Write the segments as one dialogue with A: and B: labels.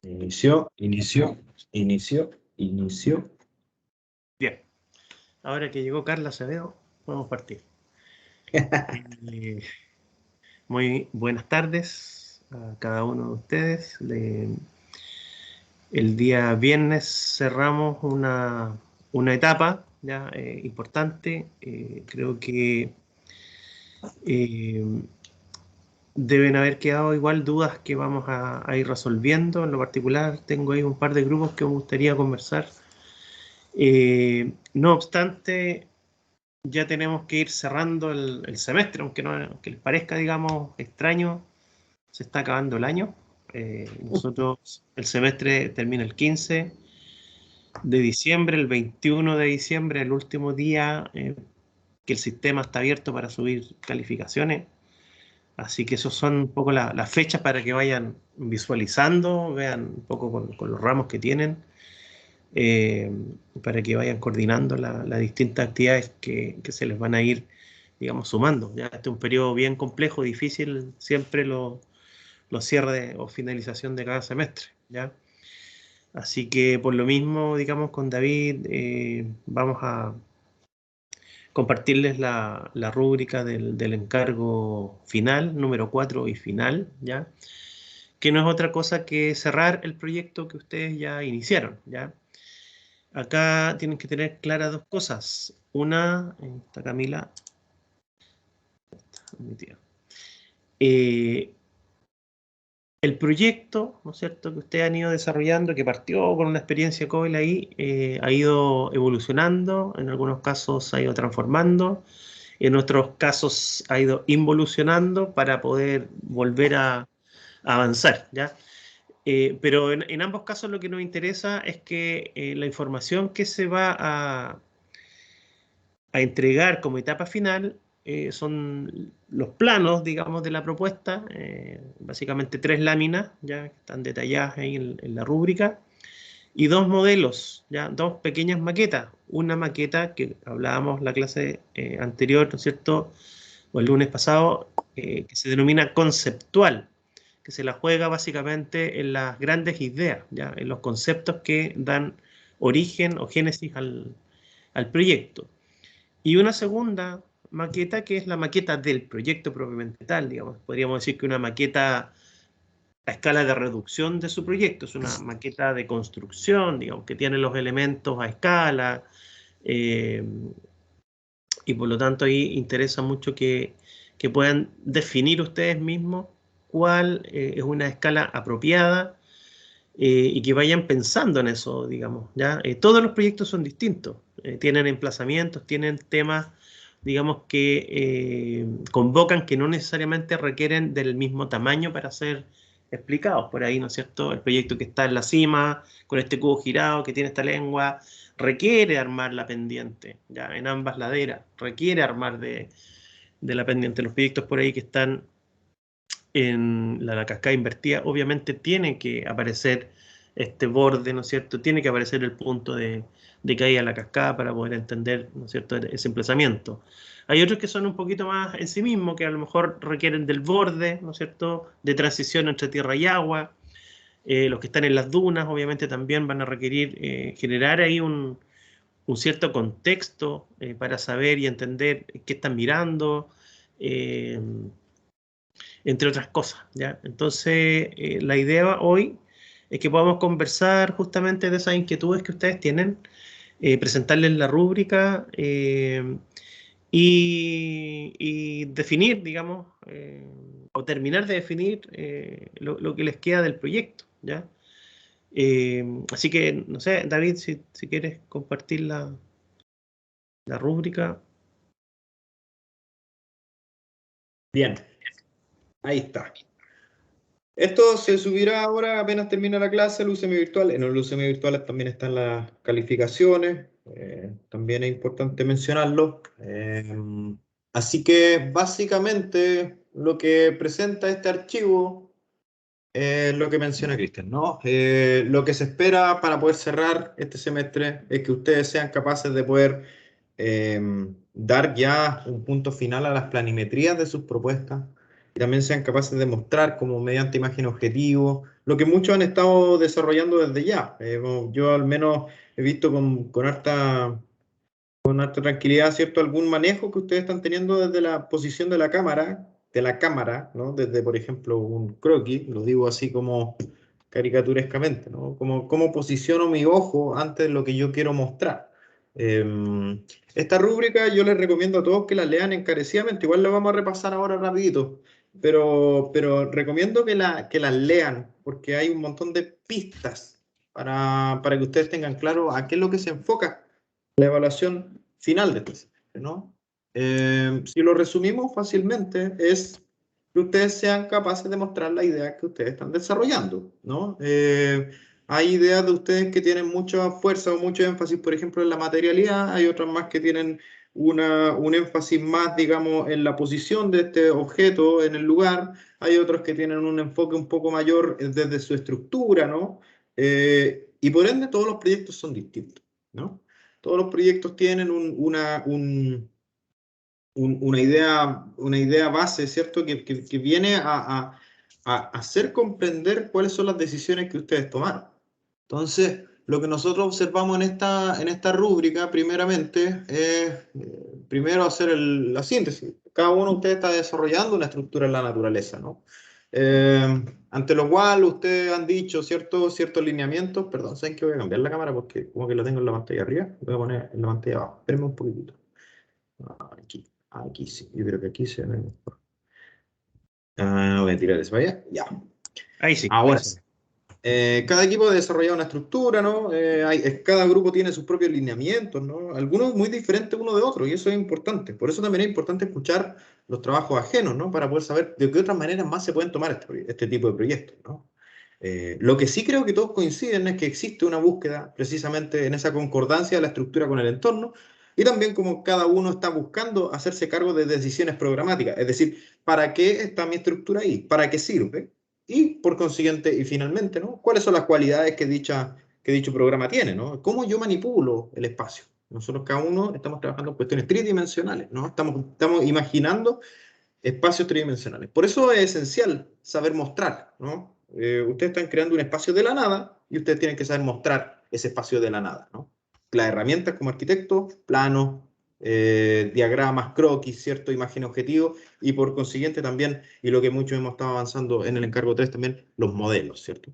A: Inició.
B: Bien. Ahora que llegó Carla Acevedo, podemos partir. Muy buenas tardes a cada uno de ustedes. El día viernes cerramos una etapa ya importante. Creo que deben haber quedado igual dudas que vamos a ir resolviendo. En lo particular, tengo ahí un par de grupos que me gustaría conversar. No obstante, ya tenemos que ir cerrando el semestre, aunque les parezca, digamos, extraño, se está acabando el año. Nosotros, el semestre termina el 15 de diciembre, el 21 de diciembre, el último día que el sistema está abierto para subir calificaciones. Así que esos son un poco las fechas para que vayan visualizando, vean un poco con los ramos que tienen, para que vayan coordinando las distintas actividades que se les van a ir, digamos, sumando. Ya este es un periodo bien complejo, difícil, siempre los cierres o finalización de cada semestre, ¿ya? Así que por lo mismo, digamos, con David vamos a compartirles la rúbrica del encargo final, número 4 y final, ¿ya? Que no es otra cosa que cerrar el proyecto que ustedes ya iniciaron, ¿ya? Acá tienen que tener claras dos cosas. Una, está Camila, mi tía. El proyecto, ¿no es cierto?, que ustedes han ido desarrollando, que partió con una experiencia COBOL ahí, ha ido evolucionando, en algunos casos ha ido transformando, en otros casos ha ido involucionando para poder volver a avanzar, ¿ya? Pero en ambos casos lo que nos interesa es que la información que se va a entregar como etapa final son los planos, digamos, de la propuesta, básicamente 3 láminas, ya que están detalladas ahí en la rúbrica, y 2 modelos, ya 2 pequeñas maquetas. Una maqueta que hablábamos la clase anterior, ¿no es cierto?, o el lunes pasado, que se denomina conceptual, que se la juega básicamente en las grandes ideas, ya en los conceptos que dan origen o génesis al proyecto. Y una segunda maqueta que es la maqueta del proyecto propiamente tal, digamos. Podríamos decir que una maqueta a escala de reducción de su proyecto, es una maqueta de construcción, digamos, que tiene los elementos a escala, y por lo tanto ahí interesa mucho que puedan definir ustedes mismos cuál es una escala apropiada, y que vayan pensando en eso, digamos, ¿ya? Todos los proyectos son distintos, tienen emplazamientos, tienen temas, digamos, que convocan que no necesariamente requieren del mismo tamaño para ser explicados. Por ahí, ¿no es cierto?, el proyecto que está en la cima, con este cubo girado, que tiene esta lengua, requiere armar la pendiente, ya, en ambas laderas, requiere armar de la pendiente. Los proyectos por ahí que están en la cascada invertida, obviamente tiene que aparecer este borde, ¿no es cierto? Tiene que aparecer el punto de caída de la cascada para poder entender, ¿no es cierto?, ese emplazamiento. Hay otros que son un poquito más en sí mismos, que a lo mejor requieren del borde, ¿no es cierto?, de transición entre tierra y agua. Los que están en las dunas, obviamente, también van a requerir generar ahí un cierto contexto para saber y entender qué están mirando, entre otras cosas, ¿ya? Entonces, la idea hoy es que podamos conversar justamente de esas inquietudes que ustedes tienen, presentarles la rúbrica y definir, digamos, o terminar de definir lo que les queda del proyecto, ¿ya? Así que, no sé, David, si quieres compartir la rúbrica.
A: Bien, ahí está. Esto se subirá ahora apenas termina la clase, el UCM virtual. En el UCM virtual también están las calificaciones, también es importante mencionarlo. Así que básicamente lo que presenta este archivo es lo que menciona Cristian, ¿no? Lo que se espera para poder cerrar este semestre es que ustedes sean capaces de poder dar ya un punto final a las planimetrías de sus propuestas, y también sean capaces de mostrar cómo mediante imagen objetivo lo que muchos han estado desarrollando desde ya. Yo al menos he visto con harta tranquilidad, ¿cierto? Algún manejo que ustedes están teniendo desde la posición de la cámara, ¿no? Desde, por ejemplo, un croquis, lo digo así como caricaturescamente, ¿no? Cómo posiciono mi ojo ante lo que yo quiero mostrar. Esta rúbrica yo les recomiendo a todos que la lean encarecidamente, igual la vamos a repasar ahora rapidito, pero recomiendo que las lean, porque hay un montón de pistas para que ustedes tengan claro a qué es lo que se enfoca la evaluación final de este semestre, ¿no? Si lo resumimos fácilmente, es que ustedes sean capaces de mostrar la idea que ustedes están desarrollando, ¿no? Hay ideas de ustedes que tienen mucha fuerza o mucho énfasis, por ejemplo, en la materialidad, hay otras más que tienen un énfasis más, digamos, en la posición de este objeto en el lugar, hay otros que tienen un enfoque un poco mayor desde su estructura, ¿no? Y por ende todos los proyectos son distintos, ¿no? Todos los proyectos tienen una idea base, ¿cierto? Que viene a hacer comprender cuáles son las decisiones que ustedes tomaron. Entonces, lo que nosotros observamos en esta rúbrica, primeramente, es primero hacer la síntesis. Cada uno de ustedes está desarrollando una estructura en la naturaleza, ¿no? Ante lo cual ustedes han dicho ciertos lineamientos. Perdón, ¿saben que voy a cambiar la cámara? Porque como que lo tengo en la pantalla arriba, voy a poner en la pantalla abajo. Espérenme un poquitito. Aquí sí, yo creo que aquí se ve mejor. Voy a tirar eso para allá. Ya.
B: Ahí sí, ahí
A: Ahora
B: sí.
A: sí. Cada equipo ha desarrollado una estructura, ¿no? Cada grupo tiene sus propios lineamientos, ¿no? Algunos muy diferentes uno de otro, y eso es importante. Por eso también es importante escuchar los trabajos ajenos, ¿no? Para poder saber de qué otras maneras más se pueden tomar este tipo de proyectos, ¿no? Lo que sí creo que todos coinciden es que existe una búsqueda precisamente en esa concordancia de la estructura con el entorno, y también como cada uno está buscando hacerse cargo de decisiones programáticas, es decir, ¿para qué está mi estructura ahí? ¿Para qué sirve? Y por consiguiente, y finalmente, ¿no? ¿Cuáles son las cualidades que dicho programa tiene, ¿no? ¿Cómo yo manipulo el espacio? Nosotros cada uno estamos trabajando en cuestiones tridimensionales, ¿no? Estamos imaginando espacios tridimensionales. Por eso es esencial saber mostrar, ¿no? Ustedes están creando un espacio de la nada y ustedes tienen que saber mostrar ese espacio de la nada, ¿no? Las herramientas como arquitecto, planos, diagramas, croquis, ¿cierto? Imagen objetivo y por consiguiente también, y lo que muchos hemos estado avanzando en el encargo 3 también, los modelos, ¿cierto?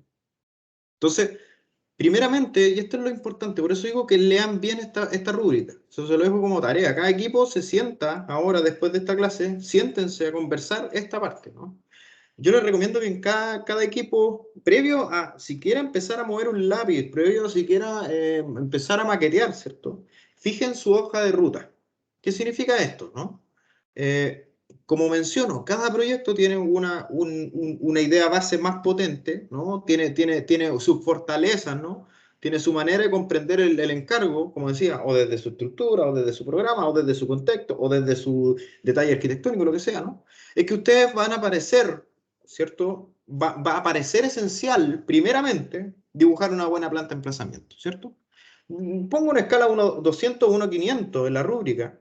A: Entonces, primeramente, y esto es lo importante, por eso digo que lean bien esta rúbrica. Eso se lo dejo como tarea. Cada equipo se sienta ahora, después de esta clase, siéntense a conversar esta parte, ¿no? Yo les recomiendo que en cada equipo, previo a siquiera empezar a mover un lápiz, previo a siquiera empezar a maquetear, ¿cierto? Fijen su hoja de ruta. ¿Qué significa esto, no? Como menciono, cada proyecto tiene una idea base más potente, ¿no? Tiene sus fortalezas, ¿no? Tiene su manera de comprender el encargo, como decía, o desde su estructura, o desde su programa, o desde su contexto, o desde su detalle arquitectónico, lo que sea, ¿no? Es que ustedes van a aparecer, ¿cierto? Va a parecer esencial, primeramente, dibujar una buena planta de emplazamiento, ¿cierto? Pongo una escala 1/200 o 1/500 en la rúbrica,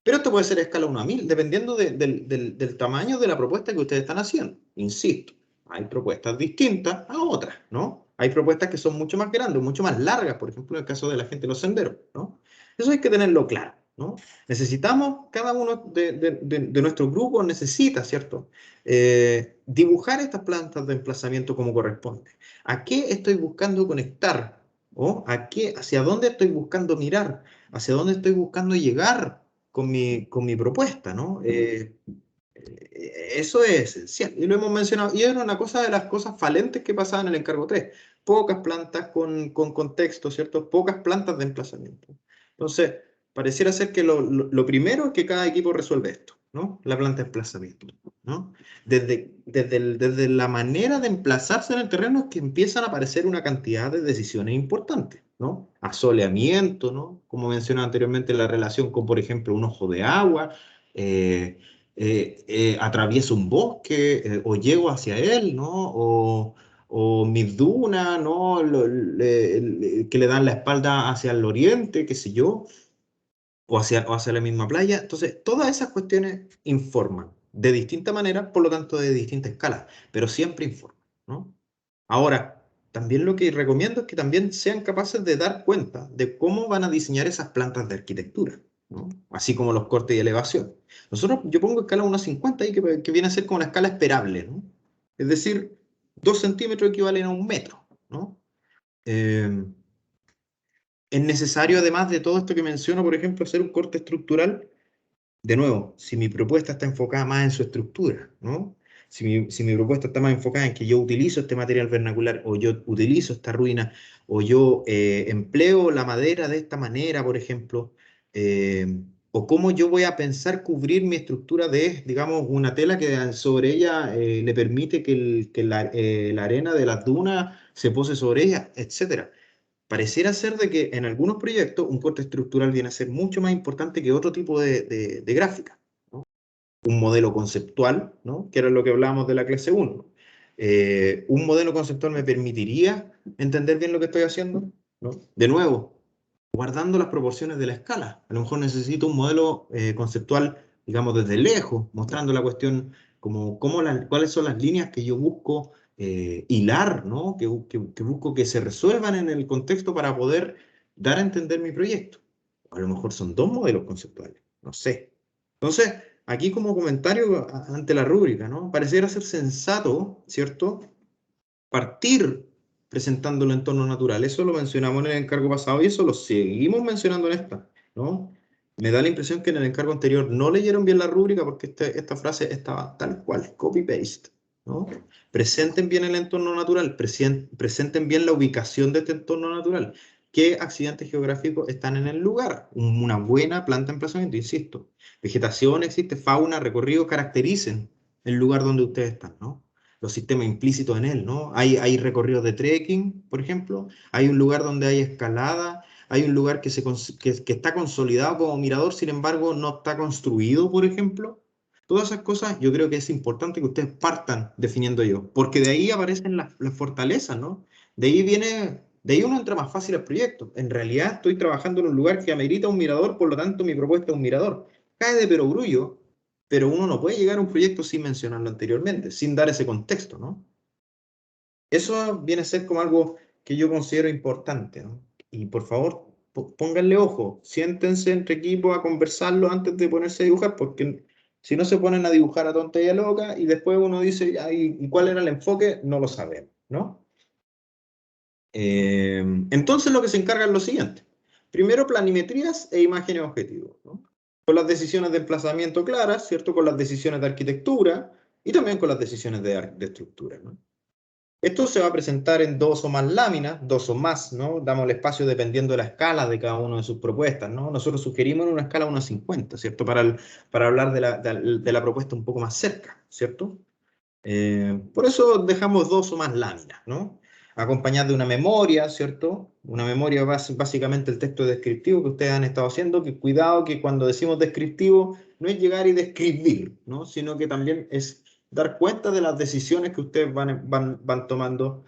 A: pero esto puede ser escala 1/1000, dependiendo del tamaño de la propuesta que ustedes están haciendo. Insisto, hay propuestas distintas a otras, ¿no? Hay propuestas que son mucho más grandes, mucho más largas, por ejemplo, en el caso de la gente de los senderos, ¿no? Eso hay que tenerlo claro, ¿no? Necesitamos, cada uno de nuestros grupos necesita, ¿cierto? Dibujar estas plantas de emplazamiento como corresponde. ¿A qué estoy buscando conectar? ¿O hacia dónde estoy buscando mirar? ¿Hacia dónde estoy buscando llegar con mi propuesta, ¿no? Eso es esencial, y lo hemos mencionado, y era una cosa de las cosas falentes que pasaban en el encargo 3. Pocas plantas con contexto, ¿cierto? Pocas plantas de emplazamiento. Entonces, pareciera ser que lo primero es que cada equipo resuelve esto, ¿no? La planta de emplazamiento, ¿no? Desde la manera de emplazarse en el terreno es que empiezan a aparecer una cantidad de decisiones importantes, ¿no? Asoleamiento, ¿no? Como mencioné anteriormente, la relación con, por ejemplo, un ojo de agua, atravieso un bosque o llego hacia él, ¿no? O mis dunas, ¿no? Que le dan la espalda hacia el oriente, qué sé yo, o hacia la misma playa. Entonces, todas esas cuestiones informan de distinta manera, por lo tanto, de distinta escala, pero siempre informan, ¿no? Ahora, también lo que recomiendo es que también sean capaces de dar cuenta de cómo van a diseñar esas plantas de arquitectura, ¿no? Así como los cortes y elevación. Yo pongo escala 1,50 ahí, que viene a ser como la escala esperable, ¿no? Es decir, 2 centímetros equivalen a 1 metro, ¿no? Eh, es necesario, además de todo esto que menciono, por ejemplo, hacer un corte estructural. De nuevo, si mi propuesta está enfocada más en su estructura, ¿no? Si mi propuesta está más enfocada en que yo utilizo este material vernacular, o yo utilizo esta ruina, o yo empleo la madera de esta manera, por ejemplo, o cómo yo voy a pensar cubrir mi estructura de, digamos, una tela que sobre ella le permite que la arena de las dunas se pose sobre ella, etcétera. Pareciera ser de que en algunos proyectos un corte estructural viene a ser mucho más importante que otro tipo de gráfica, ¿no? Un modelo conceptual, ¿no? Que era lo que hablábamos de la clase 1. Un modelo conceptual me permitiría entender bien lo que estoy haciendo, ¿no? De nuevo, guardando las proporciones de la escala. A lo mejor necesito un modelo conceptual, digamos, desde lejos, mostrando la cuestión como cuáles son las líneas que yo busco hilar, ¿no? Que busco que se resuelvan en el contexto para poder dar a entender mi proyecto. A lo mejor son 2 modelos conceptuales, no sé. Entonces, aquí como comentario ante la rúbrica, ¿no? Pareciera ser sensato, ¿cierto? Partir presentando el entorno natural. Eso lo mencionamos en el encargo pasado y eso lo seguimos mencionando en esta, ¿no? Me da la impresión que en el encargo anterior no leyeron bien la rúbrica porque esta frase estaba tal cual, copy-paste, ¿no? Presenten bien el entorno natural, presenten bien la ubicación de este entorno natural. ¿Qué accidentes geográficos están en el lugar? Una buena planta de emplazamiento, insisto. Vegetación existe, fauna, recorrido, caractericen el lugar donde ustedes están, ¿no? Los sistemas implícitos en él, ¿no? Hay recorridos de trekking, por ejemplo, hay un lugar donde hay escalada, hay un lugar que está consolidado como mirador, sin embargo, no está construido, por ejemplo. Todas esas cosas yo creo que es importante que ustedes partan definiendo yo, porque de ahí aparecen las fortalezas, ¿no? De ahí uno entra más fácil al proyecto. En realidad estoy trabajando en un lugar que amerita un mirador, por lo tanto mi propuesta es un mirador. Cae de perogrullo, pero uno no puede llegar a un proyecto sin mencionarlo anteriormente, sin dar ese contexto, ¿no? Eso viene a ser como algo que yo considero importante, ¿no? Y por favor, pónganle ojo, siéntense entre equipos a conversarlo antes de ponerse a dibujar, porque si no se ponen a dibujar a tontería loca y después uno dice, ¿y cuál era el enfoque? No lo sabemos, ¿no? Entonces lo que se encarga es lo siguiente. Primero, planimetrías e imágenes objetivos, ¿no? Con las decisiones de emplazamiento claras, ¿cierto? Con las decisiones de arquitectura y también con las decisiones de estructura, ¿no? Esto se va a presentar en 2 o más láminas, 2 o más, ¿no? Damos el espacio dependiendo de la escala de cada una de sus propuestas, ¿no? Nosotros sugerimos en una escala 1,50, ¿cierto? Para hablar de la propuesta un poco más cerca, ¿cierto? Por eso dejamos 2 o más láminas, ¿no? Acompañadas de una memoria, ¿cierto? Una memoria básicamente el texto descriptivo que ustedes han estado haciendo, que cuidado que cuando decimos descriptivo no es llegar y describir, ¿no? Sino que también es dar cuenta de las decisiones que ustedes van tomando.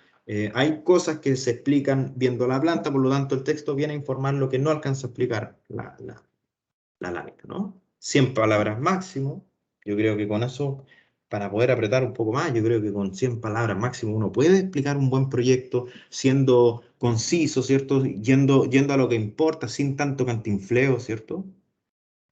A: Hay cosas que se explican viendo la planta, por lo tanto el texto viene a informar lo que no alcanza a explicar la lámina, ¿no? 100 palabras máximo. Yo creo que con eso, para poder apretar un poco más, yo creo que con 100 palabras máximo uno puede explicar un buen proyecto siendo conciso, ¿cierto? Yendo a lo que importa, sin tanto cantinfleo, ¿cierto?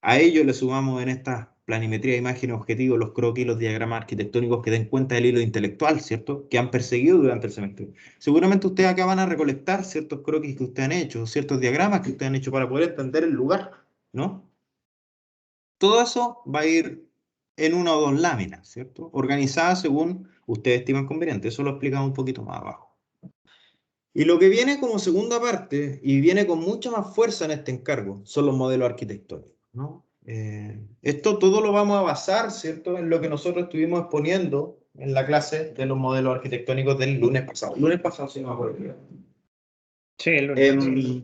A: A ello le sumamos en esta planimetría de imágenes objetivos los croquis, los diagramas arquitectónicos que den cuenta del hilo intelectual, ¿cierto? Que han perseguido durante el semestre. Seguramente ustedes acá van a recolectar ciertos croquis que ustedes han hecho, ciertos diagramas que ustedes han hecho para poder entender el lugar, ¿no? Todo eso va a ir en 1 o 2 láminas, ¿cierto? Organizadas según ustedes estiman conveniente. Eso lo explicamos un poquito más abajo. Y lo que viene como segunda parte, y viene con mucha más fuerza en este encargo, son los modelos arquitectónicos, ¿no? Esto todo lo vamos a basar, ¿cierto?, en lo que nosotros estuvimos exponiendo en la clase de los modelos arquitectónicos del lunes pasado. Lunes pasado, sí, me acuerdo.
B: Sí, el lunes.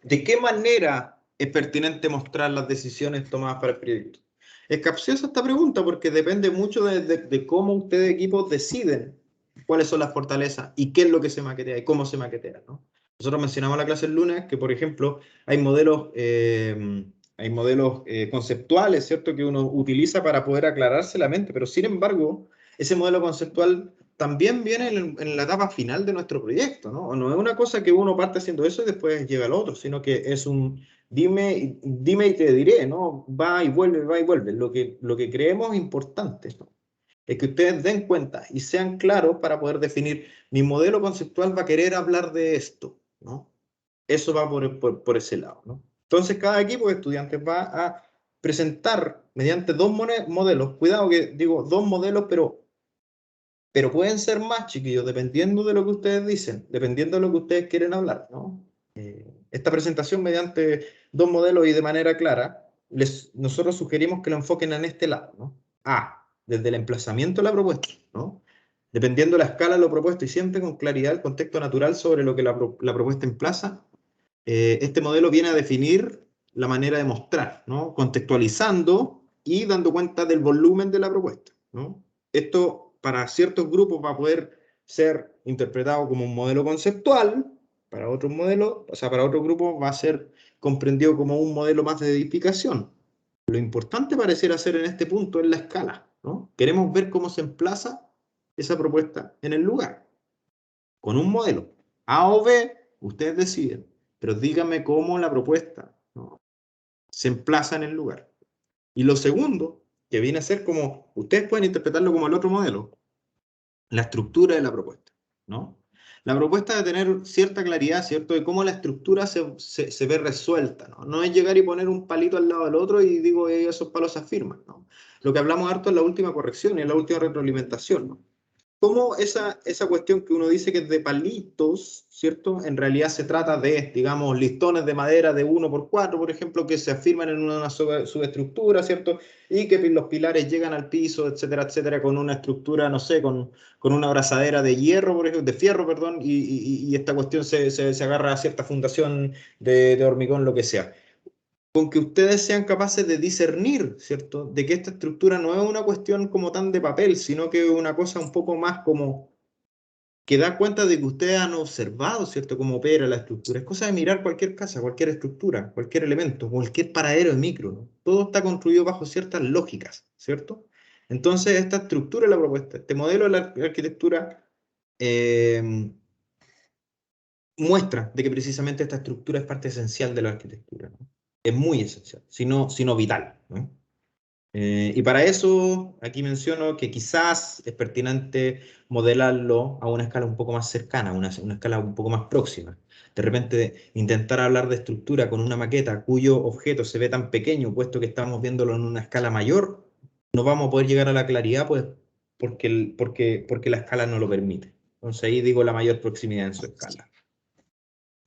A: ¿De qué manera es pertinente mostrar las decisiones tomadas para el proyecto? Es capciosa esta pregunta porque depende mucho de cómo ustedes equipos deciden cuáles son las fortalezas y qué es lo que se maquetea y cómo se maquetea, ¿no? Nosotros mencionamos en la clase el lunes que, por ejemplo, hay modelos conceptuales, ¿cierto?, que uno utiliza para poder aclararse la mente, pero sin embargo, ese modelo conceptual también viene en la etapa final de nuestro proyecto, ¿no? No es una cosa que uno parte haciendo eso y después llega al otro, sino que es un dime y te diré, ¿no? Va y vuelve, va y vuelve. Lo que creemos importante, ¿no? Es que ustedes den cuenta y sean claros para poder definir, mi modelo conceptual va a querer hablar de esto, ¿no? Eso va por ese lado, ¿no? Entonces, cada equipo de estudiantes va a presentar mediante dos modelos, cuidado que digo dos modelos, pero pueden ser más, chiquillos, dependiendo de lo que ustedes dicen, dependiendo de lo que ustedes quieren hablar, ¿no? Esta presentación mediante dos modelos y de manera clara, nosotros sugerimos que lo enfoquen en este lado, ¿no? Desde el emplazamiento de la propuesta, ¿no? Dependiendo de la escala de lo propuesto y siempre con claridad el contexto natural sobre lo que la propuesta emplaza, este modelo viene a definir la manera de mostrar, ¿no? Contextualizando y dando cuenta del volumen de la propuesta, ¿no? Esto para ciertos grupos va a poder ser interpretado como un modelo conceptual, para otros modelos, o sea, para otros grupos va a ser comprendido como un modelo más de edificación. Lo importante pareciera ser en este punto es la escala, ¿no? Queremos ver cómo se emplaza esa propuesta en el lugar, con un modelo. A o B, ustedes deciden, pero díganme cómo la propuesta, ¿no?, se emplaza en el lugar. Y lo segundo, que viene a ser como, ustedes pueden interpretarlo como el otro modelo, la estructura de la propuesta, ¿no? La propuesta de tener cierta claridad, ¿cierto?, de cómo la estructura se ve resuelta, ¿no? No es llegar y poner un palito al lado del otro y digo, esos palos se afirman, ¿no? Lo que hablamos harto es la última corrección y en la última retroalimentación, ¿no? Cómo esa cuestión que uno dice que es de palitos, ¿cierto? En realidad se trata de, digamos, listones de madera de 1x4, por ejemplo, que se afirman en una subestructura, ¿cierto? Y que los pilares llegan al piso, etcétera, etcétera, con una estructura, no sé, con una abrazadera de hierro, por ejemplo, de fierro, perdón, y esta cuestión se agarra a cierta fundación de hormigón, lo que sea. Con que ustedes sean capaces de discernir, ¿cierto?, de que esta estructura no es una cuestión como tan de papel, sino que es una cosa un poco más como que da cuenta de que ustedes han observado, ¿cierto?, cómo opera la estructura. Es cosa de mirar cualquier casa, cualquier estructura, cualquier elemento, cualquier paradero de micro, ¿no? Todo está construido bajo ciertas lógicas, ¿cierto? Entonces, esta estructura es la propuesta. Este modelo de la arquitectura muestra de que precisamente esta estructura es parte esencial de la arquitectura, ¿no? Es muy esencial, sino vital, ¿no? Y para eso, aquí menciono que quizás es pertinente modelarlo a una escala un poco más cercana, una escala un poco más próxima. De repente, intentar hablar de estructura con una maqueta cuyo objeto se ve tan pequeño, puesto que estamos viéndolo en una escala mayor, no vamos a poder llegar a la claridad, pues, porque la escala no lo permite. Entonces ahí digo la mayor proximidad en su escala.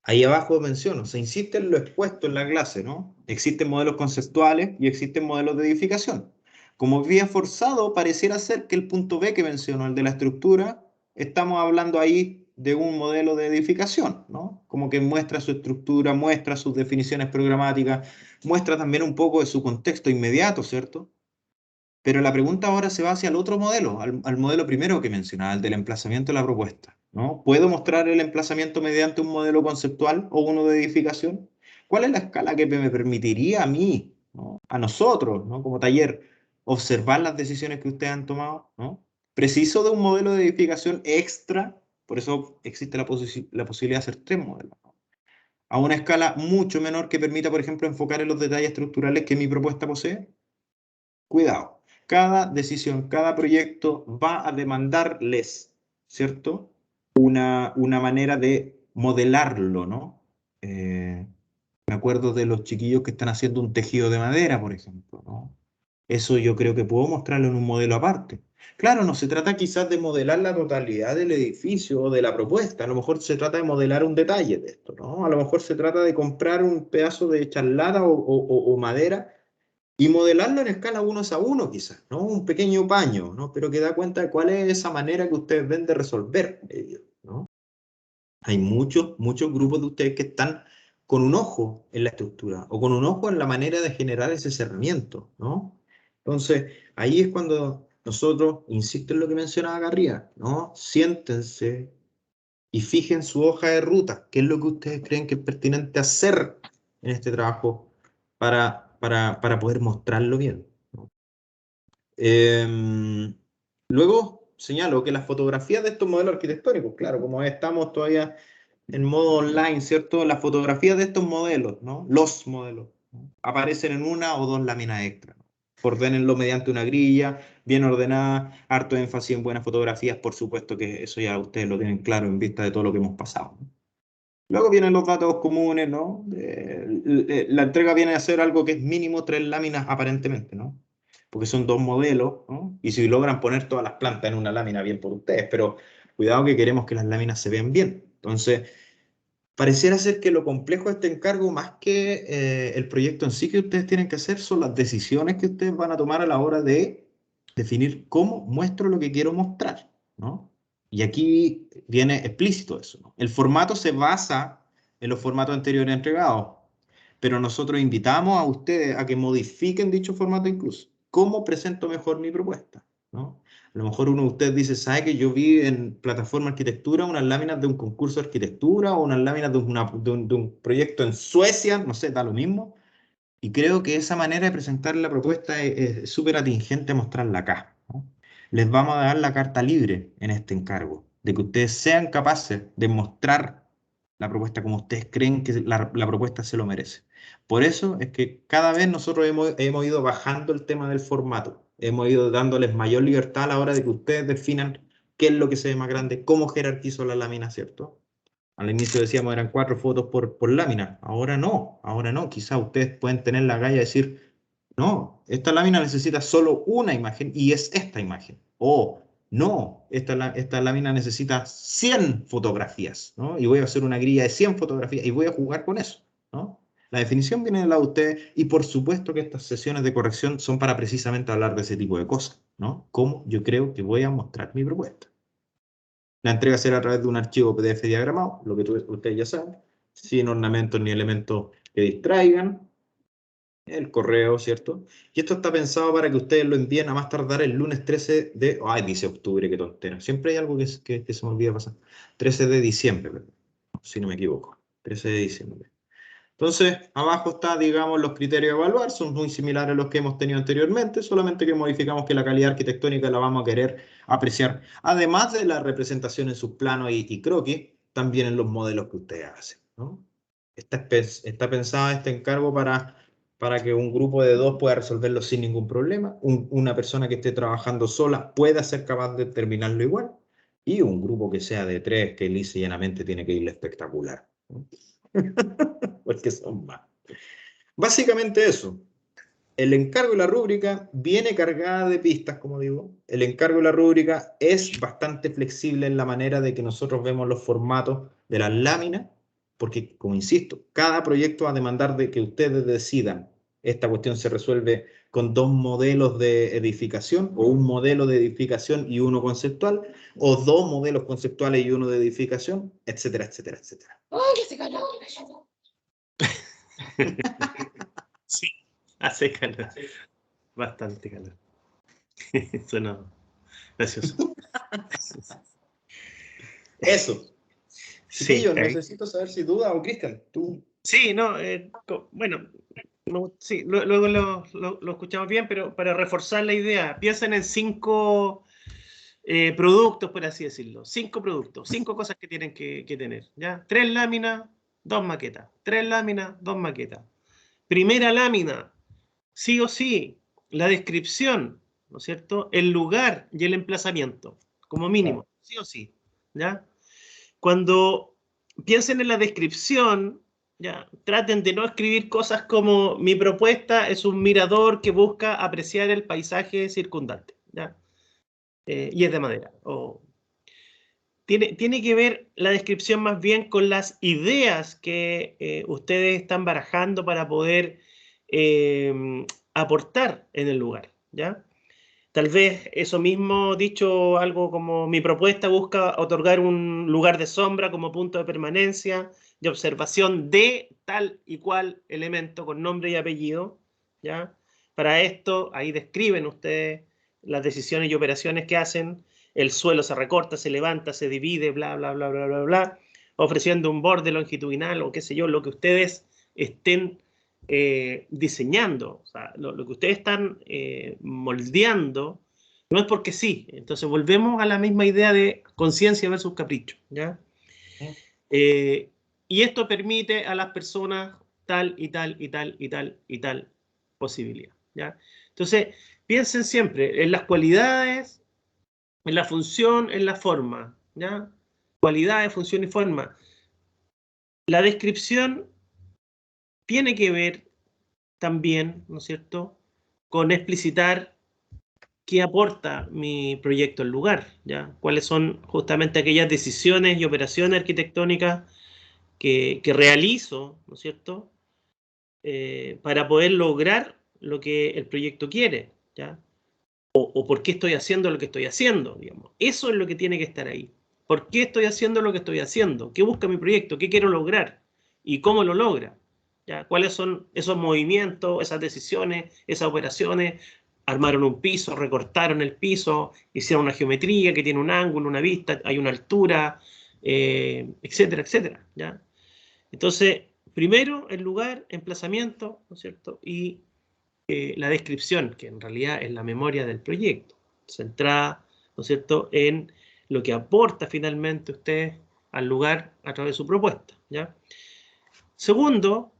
A: Ahí abajo menciono, se insiste en lo expuesto en la clase, ¿no? Existen modelos conceptuales y existen modelos de edificación. Como vía forzado, pareciera ser que el punto B que menciono, el de la estructura, estamos hablando ahí de un modelo de edificación, ¿no? Como que muestra su estructura, muestra sus definiciones programáticas, muestra también un poco de su contexto inmediato, ¿cierto? Pero la pregunta ahora se va hacia el otro modelo, al modelo primero que mencionaba, el del emplazamiento de la propuesta, ¿no? ¿Puedo mostrar el emplazamiento mediante un modelo conceptual o uno de edificación? ¿Cuál es la escala que me permitiría a mí, ¿no?, a nosotros, ¿no?, como taller, observar las decisiones que ustedes han tomado, ¿no? Preciso de un modelo de edificación extra, por eso existe la posibilidad de hacer tres modelos, ¿no?, a una escala mucho menor que permita, por ejemplo, enfocar en los detalles estructurales que mi propuesta posee. Cuidado, cada decisión, cada proyecto va a demandarles, ¿cierto?, una manera de modelarlo, ¿no? Me acuerdo de los chiquillos que están haciendo un tejido de madera, por ejemplo, ¿no? Eso yo creo que puedo mostrarlo en un modelo aparte. Claro, no se trata quizás de modelar la totalidad del edificio o de la propuesta, a lo mejor se trata de modelar un detalle de esto, ¿no? A lo mejor se trata de comprar un pedazo de charlata o madera y modelarlo en escala 1 a 1 quizás, ¿no? Un pequeño paño, ¿no? Pero que da cuenta de cuál es esa manera que ustedes ven de resolver ello, ¿no? Hay muchos grupos de ustedes que están con un ojo en la estructura o con un ojo en la manera de generar ese cerramiento, ¿no? Entonces, ahí es cuando nosotros, insisto en lo que mencionaba acá arriba, ¿no? Siéntense y fijen su hoja de ruta, qué es lo que ustedes creen que es pertinente hacer en este trabajo para poder mostrarlo bien, ¿no? Luego, señalo que las fotografías de estos modelos arquitectónicos, claro, como estamos todavía en modo online, ¿cierto? Las fotografías de estos modelos, ¿no? Los modelos, ¿no? Aparecen en una o dos láminas extra, ¿no? Ordénenlo mediante una grilla, bien ordenada, harto énfasis en buenas fotografías, por supuesto que eso ya ustedes lo tienen claro en vista de todo lo que hemos pasado, ¿no? Luego vienen los datos comunes, ¿no? La entrega viene a ser algo que es mínimo 3 láminas aparentemente, ¿no? Porque son 2 modelos, ¿no? Y si logran poner todas las plantas en una lámina, bien por ustedes, pero cuidado que queremos que las láminas se vean bien. Entonces, pareciera ser que lo complejo de este encargo, más que el proyecto en sí que ustedes tienen que hacer, son las decisiones que ustedes van a tomar a la hora de definir cómo muestro lo que quiero mostrar, ¿no? Y aquí viene explícito eso, ¿no? El formato se basa en los formatos anteriores entregados, pero nosotros invitamos a ustedes a que modifiquen dicho formato incluso. ¿Cómo presento mejor mi propuesta? ¿No? A lo mejor uno de ustedes dice, ¿sabe que yo vi en plataforma arquitectura unas láminas de un concurso de arquitectura o unas láminas de un proyecto en Suecia? No sé, da lo mismo. Y creo que esa manera de presentar la propuesta es súper atingente a mostrarla acá, ¿no? Les vamos a dar la carta libre en este encargo, de que ustedes sean capaces de mostrar la propuesta como ustedes creen que la propuesta se lo merece. Por eso es que cada vez nosotros hemos ido bajando el tema del formato, hemos ido dándoles mayor libertad a la hora de que ustedes definan qué es lo que se ve más grande, cómo jerarquizo la lámina, ¿cierto? Al inicio decíamos eran 4 fotos por lámina. Ahora no, ahora no. Quizás ustedes pueden tener la galla de decir, no, esta lámina necesita solo una imagen y es esta imagen. O no, esta lámina necesita 100 fotografías, ¿no? Y voy a hacer una grilla de 100 fotografías y voy a jugar con eso, ¿no? La definición viene de lado de ustedes y por supuesto que estas sesiones de corrección son para precisamente hablar de ese tipo de cosas, ¿no? Cómo yo creo que voy a mostrar mi propuesta. La entrega será a través de un archivo PDF diagramado, lo que ustedes ya saben, sin ornamentos ni elementos que distraigan. El correo, ¿cierto? Y esto está pensado para que ustedes lo envíen a más tardar el lunes 13 de... Ay, dice octubre, qué tontera. Siempre hay algo que se me olvida pasar. 13 de diciembre, perdón, si no me equivoco. 13 de diciembre. Entonces, abajo está, digamos, los criterios a evaluar, son muy similares a los que hemos tenido anteriormente, solamente que modificamos que la calidad arquitectónica la vamos a querer apreciar, además de la representación en sus planos y croquis, también en los modelos que ustedes hacen, ¿no? Está pensado este encargo para que un grupo de 2 pueda resolverlo sin ningún problema, una persona que esté trabajando sola pueda ser capaz de terminarlo igual, y un grupo que sea de 3 que lisa y llanamente tiene que irle espectacular, ¿no? Porque son más. Básicamente eso. El encargo y la rúbrica viene cargada de pistas, como digo. El encargo y la rúbrica es bastante flexible en la manera de que nosotros vemos los formatos de las láminas, porque, como insisto, cada proyecto va a demandar de que ustedes decidan. Esta cuestión se resuelve con 2 modelos de edificación, o un modelo de edificación y uno conceptual, o 2 modelos conceptuales y uno de edificación, etcétera, etcétera, etcétera.
B: Sí, hace calor. Bastante calor. Suena gracioso.
A: Eso.
B: Sí,
A: Chiquillos, necesito saber si duda o Cristian, tú.
B: sí, no, bueno, sí, luego lo escuchamos bien, pero para reforzar la idea, piensen en 5 productos, por así decirlo. 5 productos, 5 cosas que tienen que tener, ¿ya? 3 láminas, 2 maquetas. 3 láminas, 2 maquetas. Primera lámina, sí o sí, la descripción, ¿no es cierto? El lugar y el emplazamiento, como mínimo, sí o sí, ¿ya? Cuando piensen en la descripción, ya, traten de no escribir cosas como mi propuesta es un mirador que busca apreciar el paisaje circundante, ¿ya? Y es de madera. Tiene que ver la descripción más bien con las ideas que ustedes están barajando para poder aportar en el lugar, ¿ya? Tal vez eso mismo dicho algo como mi propuesta busca otorgar un lugar de sombra como punto de permanencia y observación de tal y cual elemento con nombre y apellido, ¿ya? Para esto, ahí describen ustedes las decisiones y operaciones que hacen. El suelo se recorta, se levanta, se divide, bla, bla, bla, bla, bla, bla, ofreciendo un borde longitudinal o qué sé yo, lo que ustedes estén diseñando, o sea, lo que ustedes están moldeando No es porque sí. Entonces volvemos a la misma idea de conciencia versus capricho, ¿ya? Y esto permite a las personas tal y tal y tal y tal y tal posibilidad, ¿ya? Entonces, piensen siempre en las cualidades, en la función, en la forma, ¿ya? Cualidades, función y forma. La descripción tiene que ver también, ¿no es cierto?, con explicitar qué aporta mi proyecto al lugar, ¿ya? Cuáles son justamente aquellas decisiones y operaciones arquitectónicas que realizo, ¿no es cierto?, para poder lograr lo que el proyecto quiere, ¿ya? O por qué estoy haciendo lo que estoy haciendo, digamos. Eso es lo que tiene que estar ahí. ¿Por qué estoy haciendo lo que estoy haciendo? ¿Qué busca mi proyecto? ¿Qué quiero lograr? ¿Y cómo lo logra? ¿Ya? ¿Cuáles son esos movimientos, esas decisiones, esas operaciones? Armaron un piso, recortaron el piso, hicieron una geometría que tiene un ángulo, una vista, hay una altura, etcétera, etcétera, ¿ya? Entonces, primero el lugar, emplazamiento, ¿no es cierto? Y la descripción, que en realidad es la memoria del proyecto, centrada, ¿no es cierto?, en lo que aporta finalmente usted al lugar a través de su propuesta, ¿ya? Segundo,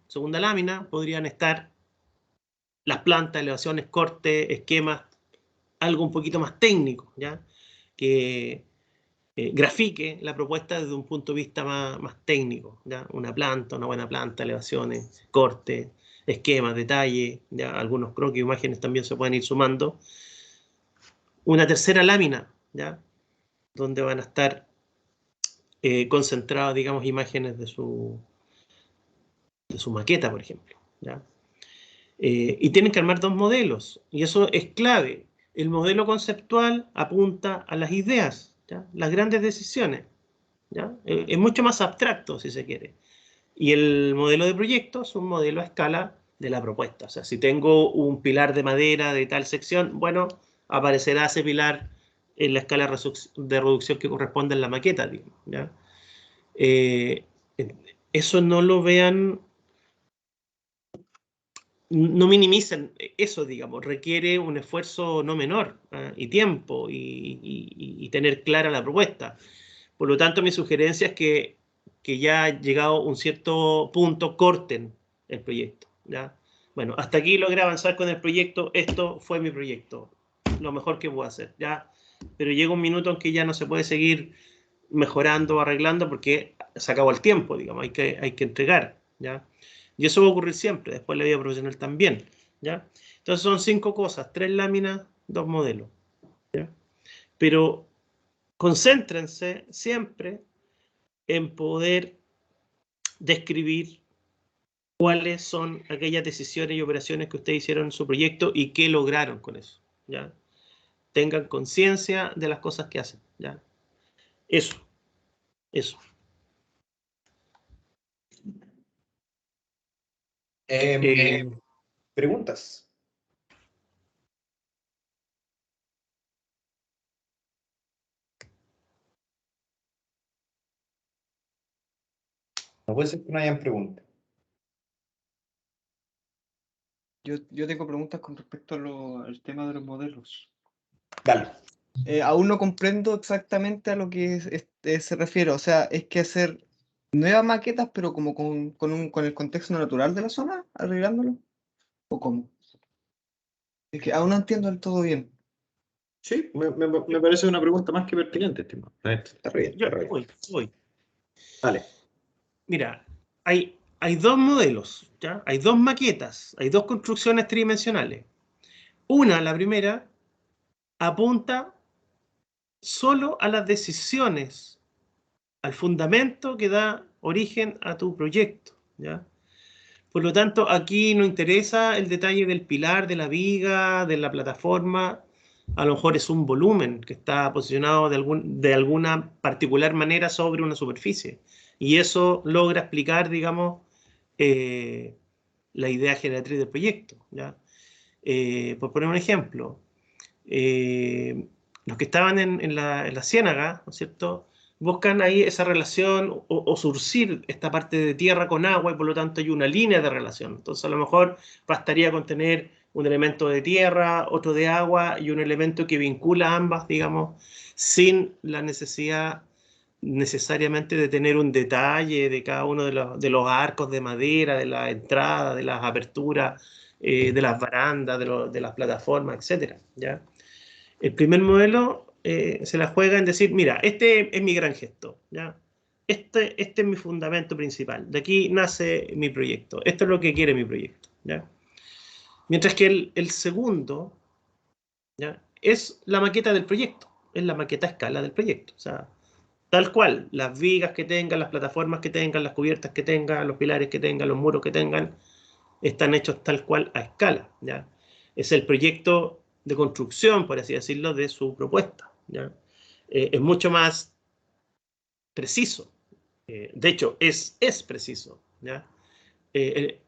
B: segunda lámina, podrían estar las plantas, elevaciones, cortes, esquemas, algo un poquito más técnico, ¿ya? Que grafique la propuesta desde un punto de vista más técnico, ¿ya? Una planta, una buena planta, elevaciones, cortes, esquemas, detalles, ¿ya? Algunos croquis, imágenes también se pueden ir sumando. Una tercera lámina, ¿ya? Donde van a estar concentradas, digamos, imágenes de su maqueta, por ejemplo, ¿ya? Y tienen que armar dos modelos, y eso es clave. El modelo conceptual apunta a las ideas, ¿ya? Las grandes decisiones, ¿ya? Es mucho más abstracto, si se quiere. Y el modelo de proyecto es un modelo a escala de la propuesta. O sea, si tengo un pilar de madera de tal sección, bueno, aparecerá ese pilar en la escala de reducción que corresponde en la maqueta, digamos, ¿ya? Eh, eso no lo vean, no minimicen eso, digamos, requiere un esfuerzo no menor, y tiempo y tener clara la propuesta. Por lo tanto, mi sugerencia es que ya llegado a un cierto punto corten el proyecto, ¿ya? Bueno, hasta aquí logré avanzar con el proyecto, esto fue mi proyecto, lo mejor que puedo hacer, ¿ya? Pero llega un minuto en que ya no se puede seguir mejorando, arreglando, porque se acabó el tiempo, digamos, hay que entregar, ¿ya? Y eso va a ocurrir siempre, después la vida profesional también, ¿ya? Entonces son 5 cosas, 3 láminas, 2 modelos, ¿ya? Pero concéntrense siempre en poder describir cuáles son aquellas decisiones y operaciones que ustedes hicieron en su proyecto y qué lograron con eso, ¿ya? Tengan conciencia de las cosas que hacen, ¿ya? Eso, eso.
A: ¿Preguntas? No puede ser que no hayan preguntas.
C: Yo tengo preguntas con respecto al tema de los modelos.
A: Dale.
C: Aún no comprendo exactamente a lo que se refiere. O sea, ¿es que hacer nuevas maquetas, pero como con el contexto natural de la zona, arreglándolo? ¿O cómo? Es que aún no entiendo del todo bien.
A: Sí, me parece una pregunta más que pertinente, estimado. Está bien,
B: Yo
A: está bien.
B: voy.
A: Dale.
B: Mira, hay 2 modelos, ¿ya? Hay 2 maquetas, hay 2 construcciones tridimensionales. Una, la primera, apunta solo a las decisiones, al fundamento que da origen a tu proyecto, ¿ya? Por lo tanto, aquí no interesa el detalle del pilar, de la viga, de la plataforma. A lo mejor es un volumen que está posicionado de alguna particular manera sobre una superficie. Y eso logra explicar, digamos, la idea generatriz del proyecto, ¿ya? Por poner un ejemplo, los que estaban en la ciénaga, ¿no es cierto?, buscan ahí esa relación o surcir esta parte de tierra con agua y por lo tanto hay una línea de relación. Entonces a lo mejor bastaría con tener un elemento de tierra, otro de agua y un elemento que vincula ambas, digamos, sin la necesidad necesariamente de tener un detalle de cada uno de los arcos de madera, de la entrada, de las aperturas, de las barandas, de las plataformas, etcétera, ¿ya? El primer modelo se la juega en decir, mira, este es mi gran gesto, ¿ya? Este es mi fundamento principal. De aquí nace mi proyecto. Esto es lo que quiere mi proyecto, ¿ya? Mientras que el segundo, ¿ya?, es la maqueta del proyecto, es la maqueta a escala del proyecto. O sea, tal cual, las vigas que tengan, las plataformas que tengan, las cubiertas que tengan, los pilares que tengan, los muros que tengan, están hechos tal cual a escala, ¿ya? Es el proyecto de construcción, por así decirlo, de su propuesta, ¿ya? Es mucho más preciso. De hecho, es preciso, ¿ya?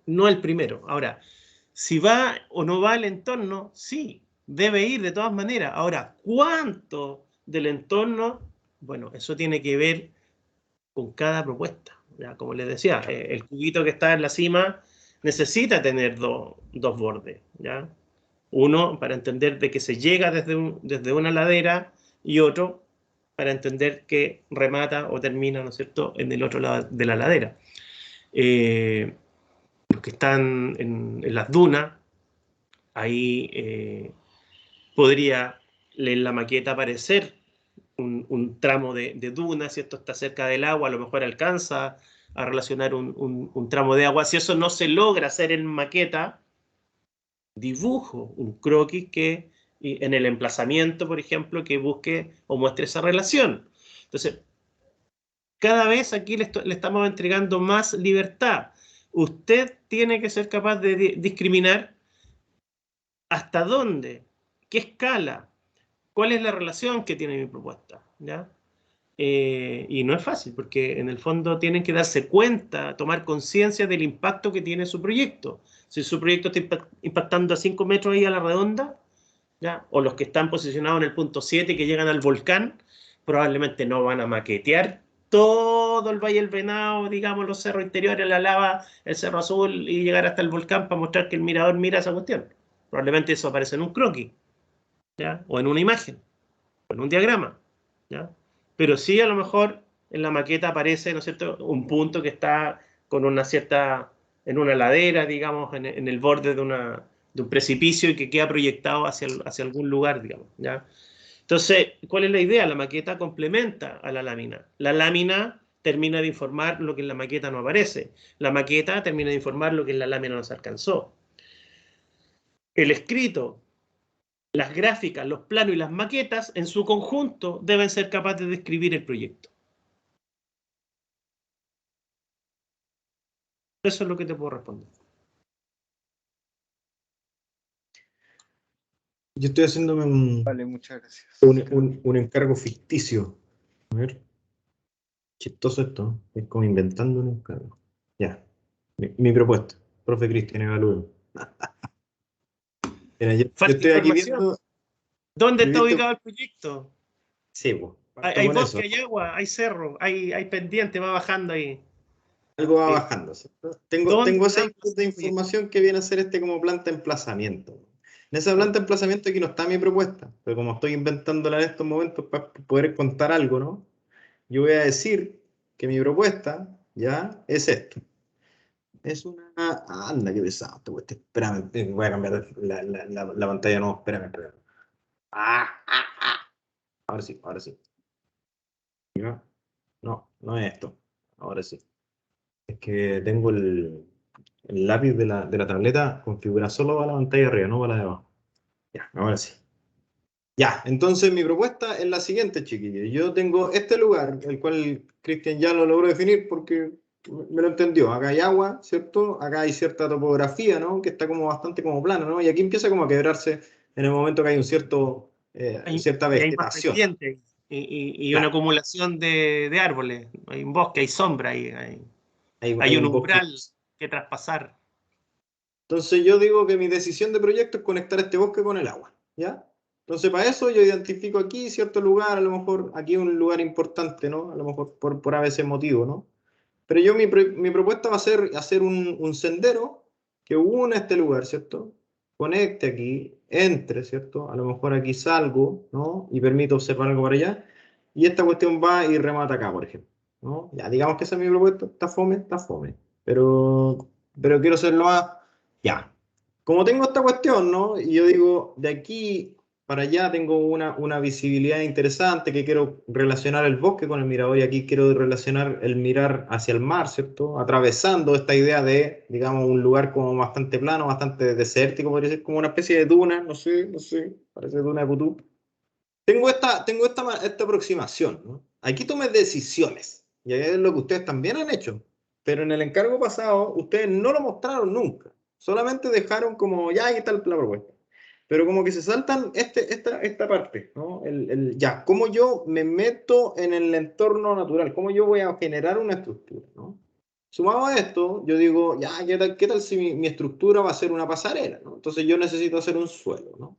B: No el primero. Ahora, si va o no va el entorno, sí, debe ir de todas maneras. Ahora, ¿cuánto del entorno? Bueno, eso tiene que ver con cada propuesta, ¿ya? Como les decía, el cubito que está en la cima necesita tener dos bordes, ¿ya? Uno para entender de que se llega desde una ladera y otro para entender que remata o termina, ¿no es cierto?, en el otro lado de la ladera. Los que están en las dunas, ahí podría en la maqueta aparecer un tramo de duna, si esto está cerca del agua, a lo mejor alcanza a relacionar un tramo de agua. Si eso no se logra hacer en maqueta, dibujo un croquis que en el emplazamiento, por ejemplo, que busque o muestre esa relación. Entonces, cada vez aquí le estamos entregando más libertad. Usted tiene que ser capaz de discriminar hasta dónde, qué escala, cuál es la relación que tiene mi propuesta, ¿ya? Y no es fácil, porque en el fondo tienen que darse cuenta, tomar conciencia del impacto que tiene su proyecto. Si su proyecto está impactando a 5 metros ahí a la redonda, ¿ya?, o los que están posicionados en el punto 7 que llegan al volcán, probablemente no van a maquetear todo el Valle del Venado, digamos, los cerros interiores, la lava, el Cerro Azul y llegar hasta el volcán para mostrar que el mirador mira esa cuestión. Probablemente eso aparece en un croquis, ¿ya?, o en una imagen, o en un diagrama, ¿ya? Pero sí, a lo mejor en la maqueta aparece, ¿no es cierto?, un punto que está con una cierta, en una ladera, digamos, en el borde de un precipicio y que queda proyectado hacia algún lugar, digamos, ¿ya? Entonces, ¿cuál es la idea? La maqueta complementa a la lámina. La lámina termina de informar lo que en la maqueta no aparece. La maqueta termina de informar lo que en la lámina no se alcanzó. El escrito, las gráficas, los planos y las maquetas en su conjunto deben ser capaces de describir el proyecto. Eso es lo que te puedo responder.
A: Yo estoy haciéndome
C: Vale, muchas gracias.
A: un encargo ficticio. A ver. Chistoso esto. Es como inventando un encargo. Ya. Mi propuesta. Profe Cristian, evalúen. Mira, yo
B: Falta
A: estoy aquí
B: información.
A: viendo.
B: ¿Dónde
A: Yo he
B: está
A: visto.
B: ubicado el proyecto?
A: Sí, pues. Parto
B: Hay
A: con eso.
B: bosque, hay agua, hay cerro, hay pendiente, va bajando ahí.
A: Algo va bajando, ¿cierto?
B: ¿Dónde
A: Tengo ese
B: está
A: input de
B: el proyecto?
A: información que viene a ser este como planta de emplazamiento. En esa planta de emplazamiento aquí no está mi propuesta, pero como estoy inventándola en estos momentos para poder contar algo, ¿no? Yo voy a decir que mi propuesta ya es esto. Es una... Anda, qué pesado este cueste. Espérame, voy a cambiar la pantalla, no, espérame. Ahora sí, ahora sí. ¿Ya? No, no es esto. Ahora sí. Es que tengo el lápiz de la tableta configura solo para la pantalla de arriba, no para la de abajo. Ya, ahora sí. Ya, entonces mi propuesta es la siguiente, chiquillos. Yo tengo este lugar, el cual Cristian ya lo logró definir porque me lo entendió. Acá hay agua, ¿cierto? Acá hay cierta topografía, ¿no? Que está como bastante como plana, ¿no? Y aquí empieza como a quebrarse en el momento que hay cierta
B: Hay más
A: vegetación.
B: pendiente y una
A: Claro,
B: acumulación de árboles. Hay un bosque, hay sombra, hay
A: hay
B: un
A: un bosque.
B: umbral que traspasar.
A: Entonces yo digo que mi decisión de proyecto es conectar este bosque con el agua, ¿ya? Entonces para eso yo identifico aquí cierto lugar, a lo mejor aquí es un lugar importante, ¿no? A lo mejor por a veces motivo, ¿no? Pero mi propuesta va a ser hacer un sendero que una este lugar, ¿cierto? conecte aquí, entre, ¿cierto? A lo mejor aquí salgo, ¿no? Y permito observar algo para allá. Y esta cuestión va y remata acá, por ejemplo, ¿no? Ya, digamos que esa es mi propuesta. Está fome. Pero quiero hacerlo más... Ya. Como tengo esta cuestión, ¿no? Y yo digo, de aquí para allá tengo una visibilidad interesante que quiero relacionar el bosque con el mirador y aquí quiero relacionar el mirar hacia el mar, ¿cierto? Atravesando esta idea de, digamos, un lugar como bastante plano, bastante desértico, podría ser como una especie de duna, no sé, parece duna de Putú. Esta aproximación, ¿no? Aquí tomé decisiones, y es lo que ustedes también han hecho, pero en el encargo pasado ustedes no lo mostraron nunca, solamente dejaron como, ya, ahí está la propuesta. Pero como que se saltan esta parte, ¿no? Ya, cómo yo me meto en el entorno natural, cómo yo voy a generar una estructura, ¿no? Sumado a esto, yo digo, ya, qué tal si mi estructura va a ser una pasarela, ¿no? Entonces yo necesito hacer un suelo, ¿no?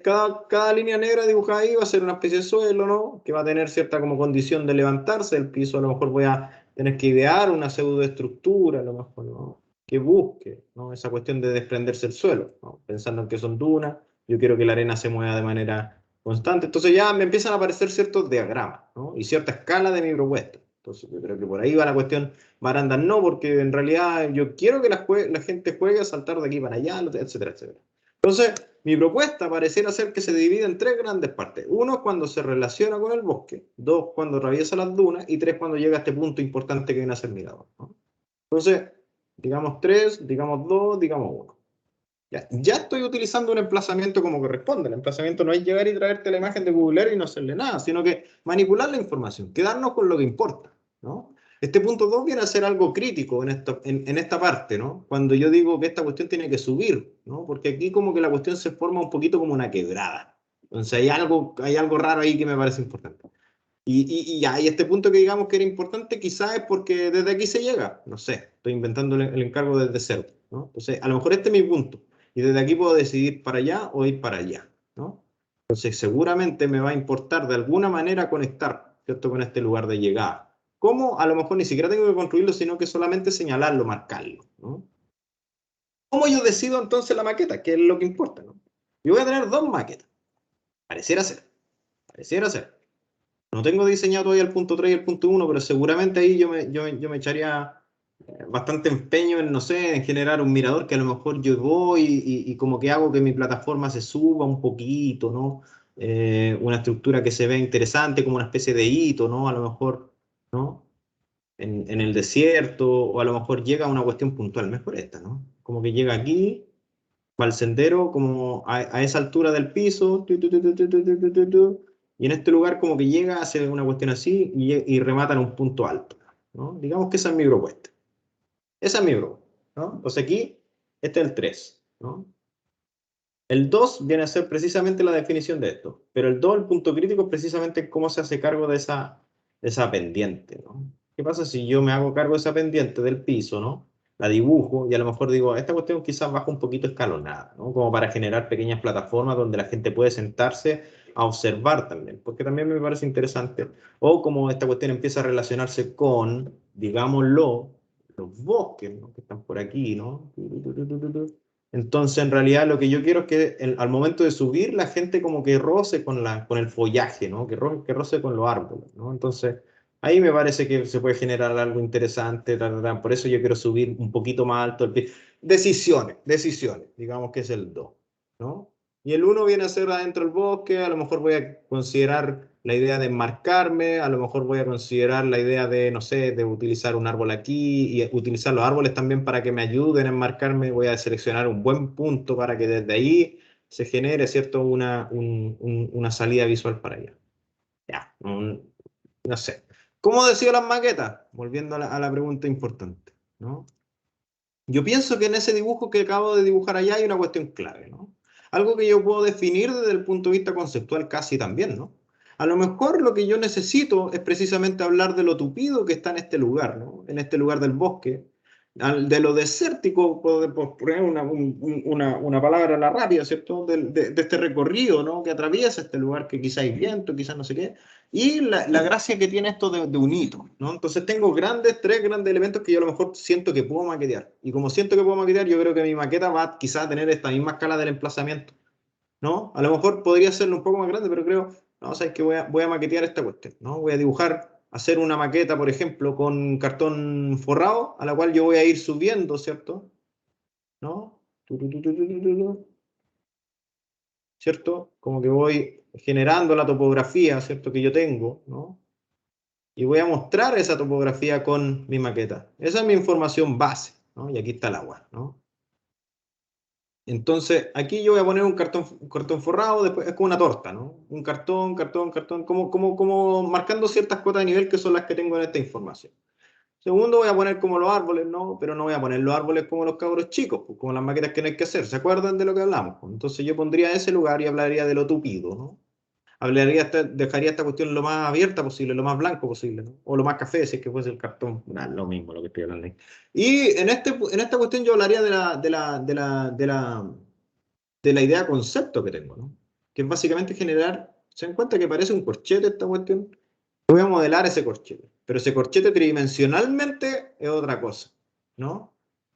A: Cada línea negra dibujada ahí va a ser una especie de suelo, ¿no? Que va a tener cierta como condición de levantarse del piso. A lo mejor voy a tener que idear una pseudoestructura, a lo mejor, ¿no? Que busque, ¿no? Esa cuestión de desprenderse del suelo, ¿no? Pensando en que son dunas, yo quiero que la arena se mueva de manera constante. Entonces ya me empiezan a aparecer ciertos diagramas, ¿no? Y cierta escala de mi propuesta. Entonces yo creo que por ahí va la cuestión. Barandas no, porque en realidad yo quiero que la gente juegue a saltar de aquí para allá, etcétera, etcétera. Entonces, mi propuesta pareciera ser que se divide en tres grandes partes. Uno, cuando se relaciona con el bosque. Dos, cuando atraviesa las dunas. Y tres, cuando llega a este punto importante que viene a ser mirador, ¿no? Entonces, digamos tres, digamos dos, digamos uno. Ya estoy utilizando un emplazamiento como corresponde. El emplazamiento no es llegar y traerte la imagen de Google Earth y no hacerle nada, sino que manipular la información, quedarnos con lo que importa, ¿no? Este punto 2 viene a ser algo crítico en esta parte, ¿no? Cuando yo digo que esta cuestión tiene que subir, ¿no? Porque aquí como que la cuestión se forma un poquito como una quebrada. Entonces hay algo raro ahí que me parece importante. Y este punto que digamos que era importante quizás es porque desde aquí se llega, no sé, estoy inventando el encargo desde cero, ¿no? Entonces, a lo mejor este es mi punto, y desde aquí puedo decidir para allá o ir para allá, ¿no? Entonces, seguramente me va a importar de alguna manera conectar, ¿cierto?, con este lugar de llegada. ¿Cómo? A lo mejor ni siquiera tengo que construirlo, sino que solamente señalarlo, marcarlo, ¿no? ¿Cómo yo decido entonces la maqueta? ¿Qué es lo que importa, ¿no? Yo voy a tener dos maquetas, pareciera ser, pareciera ser. No tengo diseñado todavía el punto 3 y el punto 1, pero seguramente ahí yo me echaría bastante empeño en, no sé, en generar un mirador que a lo mejor yo voy y como que hago que mi plataforma se suba un poquito, ¿no? Una estructura que se vea interesante, como una especie de hito, ¿no? A lo mejor, ¿no? En el desierto, o a lo mejor llega a una cuestión puntual, mejor esta, ¿no? Como que llega aquí, va al sendero, como a esa altura del piso, y en este lugar como que llega, hace una cuestión así y remata en un punto alto, ¿no? Digamos que esa es mi propuesta. Esa es mi propuesta, ¿no? Entonces aquí, este es el 3, ¿no? El 2 viene a ser precisamente la definición de esto, pero el 2, el punto crítico, es precisamente cómo se hace cargo de esa pendiente, ¿no? ¿Qué pasa si yo me hago cargo de esa pendiente del piso, ¿no? La dibujo y a lo mejor digo, esta cuestión quizás baja un poquito escalonada, ¿no? Como para generar pequeñas plataformas donde la gente puede sentarse a observar también, porque también me parece interesante. O como esta cuestión empieza a relacionarse con, digámoslo, los bosques, ¿no?, que están por aquí, ¿no? Entonces, en realidad, lo que yo quiero es que al momento de subir, la gente como que roce con el follaje, ¿no? Que roce con los árboles, ¿no? Entonces, ahí me parece que se puede generar algo interesante. Por eso yo quiero subir un poquito más alto el pie. Decisiones, digamos que es el 2, ¿no? Y el 1 viene a ser adentro del bosque, a lo mejor voy a considerar la idea de enmarcarme, a lo mejor voy a considerar la idea de, no sé, de utilizar un árbol aquí y utilizar los árboles también para que me ayuden a enmarcarme. Voy a seleccionar un buen punto para que desde ahí se genere, ¿cierto?, una salida visual para allá. Ya, no sé. ¿Cómo decido las maquetas? Volviendo a la pregunta importante, ¿no? Yo pienso que en ese dibujo que acabo de dibujar allá hay una cuestión clave, ¿no? Algo que yo puedo definir desde el punto de vista conceptual casi también, ¿no? A lo mejor lo que yo necesito es precisamente hablar de lo tupido que está en este lugar, ¿no? En este lugar del bosque, de lo desértico, por poner una palabra a la rápida, ¿cierto? De este recorrido, ¿no? Que atraviesa este lugar que quizá hay viento, quizás no sé qué, y la gracia que tiene esto de un hito, ¿no? Entonces tengo tres grandes elementos que yo a lo mejor siento que puedo maquetear, y como siento que puedo maquetear, yo creo que mi maqueta va quizá a tener esta misma escala del emplazamiento, ¿no? A lo mejor podría hacerlo un poco más grande, pero creo, no, sabes que voy a maquetear esta cuestión, ¿no? Voy a dibujar, hacer una maqueta, por ejemplo, con cartón forrado, a la cual yo voy a ir subiendo, ¿cierto? ¿No? ¿Cierto? Como que voy generando la topografía, ¿cierto? Que yo tengo, ¿no? Y voy a mostrar esa topografía con mi maqueta. Esa es mi información base, ¿no? Y aquí está el agua, ¿no? Entonces, aquí yo voy a poner un cartón forrado, después es como una torta, ¿no? Un cartón, como marcando ciertas cotas de nivel que son las que tengo en esta información. Segundo, voy a poner como los árboles, ¿no? Pero no voy a poner los árboles como los cabros chicos, pues, como las maquetas que no hay que hacer. ¿Se acuerdan de lo que hablamos? Pues, entonces yo pondría ese lugar y hablaría de lo tupido, ¿no? Dejaría esta cuestión lo más abierta posible, lo más blanco posible, ¿no? O lo más café, si es que fuese el cartón. Lo mismo lo que estoy hablando ahí. Y en esta cuestión yo hablaría de la idea concepto que tengo, ¿no? Que es básicamente generar, ¿se dan cuenta que parece un corchete esta cuestión? Voy a modelar ese corchete, pero ese corchete tridimensionalmente es otra cosa, ¿no?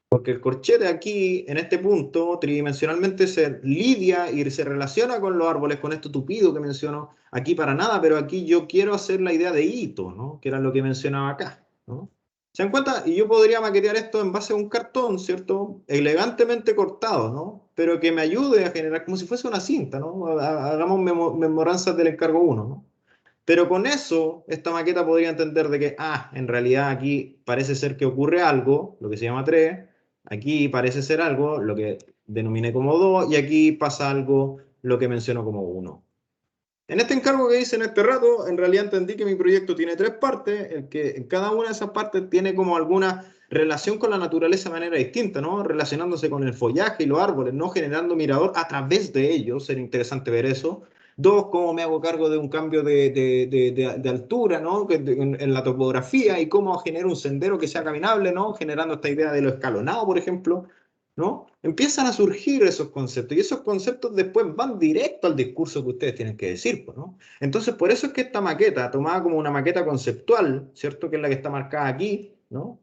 A: Porque el corchete aquí, en este punto, tridimensionalmente se lidia y se relaciona con los árboles, con esto tupido que menciono aquí para nada, pero aquí yo quiero hacer la idea de hito, ¿no? Que era lo que mencionaba acá, ¿no? ¿Se dan cuenta? Y yo podría maquetear esto en base a un cartón, ¿cierto? Elegantemente cortado, ¿no? Pero que me ayude a generar como si fuese una cinta, ¿no? Hagamos memoranzas del encargo 1, ¿no? Pero con eso, esta maqueta podría entender de que, en realidad aquí parece ser que ocurre algo, lo que se llama 3, aquí parece ser algo, lo que denominé como 2, y aquí pasa algo, lo que menciono como 1. En este encargo que hice en este rato, en realidad entendí que mi proyecto tiene 3 partes, el que en cada una de esas partes tiene como alguna relación con la naturaleza de manera distinta, ¿no? Relacionándose con el follaje y los árboles, ¿no? Generando mirador a través de ellos, sería interesante ver eso. 2, cómo me hago cargo de un cambio de altura, ¿no? En la topografía y cómo genero un sendero que sea caminable, ¿no? Generando esta idea de lo escalonado, por ejemplo, ¿no? Empiezan a surgir esos conceptos y esos conceptos después van directo al discurso que ustedes tienen que decir, pues, ¿no? Entonces, por eso es que esta maqueta, tomada como una maqueta conceptual, ¿cierto? Que es la que está marcada aquí, ¿no?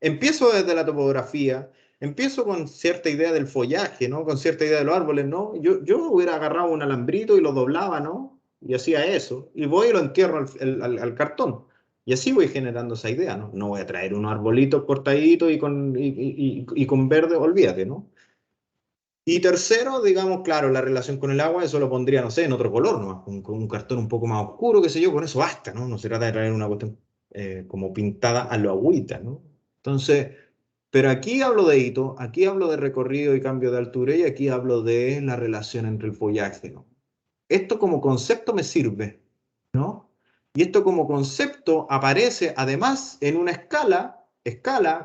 A: Empiezo desde la topografía, empiezo con cierta idea del follaje, ¿no? Con cierta idea de los árboles, ¿no? Yo hubiera agarrado un alambrito y lo doblaba, ¿no? Y hacía eso. Y voy y lo entierro al cartón. Y así voy generando esa idea, ¿no? No voy a traer unos arbolitos cortaditos y con verde, olvídate, ¿no? Y tercero, digamos, claro, la relación con el agua, eso lo pondría, no sé, en otro color, ¿no? Con un cartón un poco más oscuro, qué sé yo, con eso basta, ¿no? No se trata de traer una cuestión como pintada a lo agüita, ¿no? Entonces, pero aquí hablo de hito, aquí hablo de recorrido y cambio de altura, y aquí hablo de la relación entre el follaje, ¿no? Esto como concepto me sirve, ¿no? Y esto como concepto aparece además en una escala,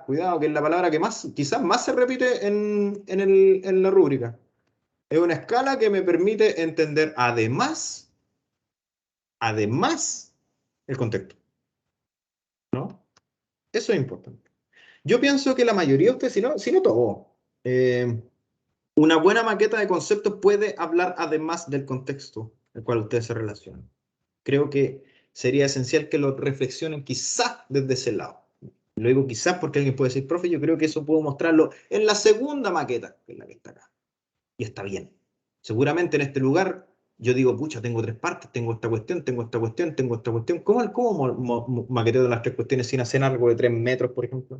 A: cuidado, que es la palabra que más, quizás más se repite en la rúbrica. Es una escala que me permite entender además, el contexto, ¿no? Eso es importante. Yo pienso que la mayoría de ustedes, si no todo, una buena maqueta de conceptos puede hablar además del contexto en el cual ustedes se relacionan. Creo que sería esencial que lo reflexionen quizás desde ese lado. Lo digo quizás porque alguien puede decir, profe, yo creo que eso puedo mostrarlo en la segunda maqueta, que es la que está acá. Y está bien. Seguramente en este lugar yo digo, pucha, tengo 3 partes, tengo esta cuestión, tengo esta cuestión, tengo esta cuestión. ¿Cómo maqueteo las 3 cuestiones sin hacer algo de 3 metros, por ejemplo?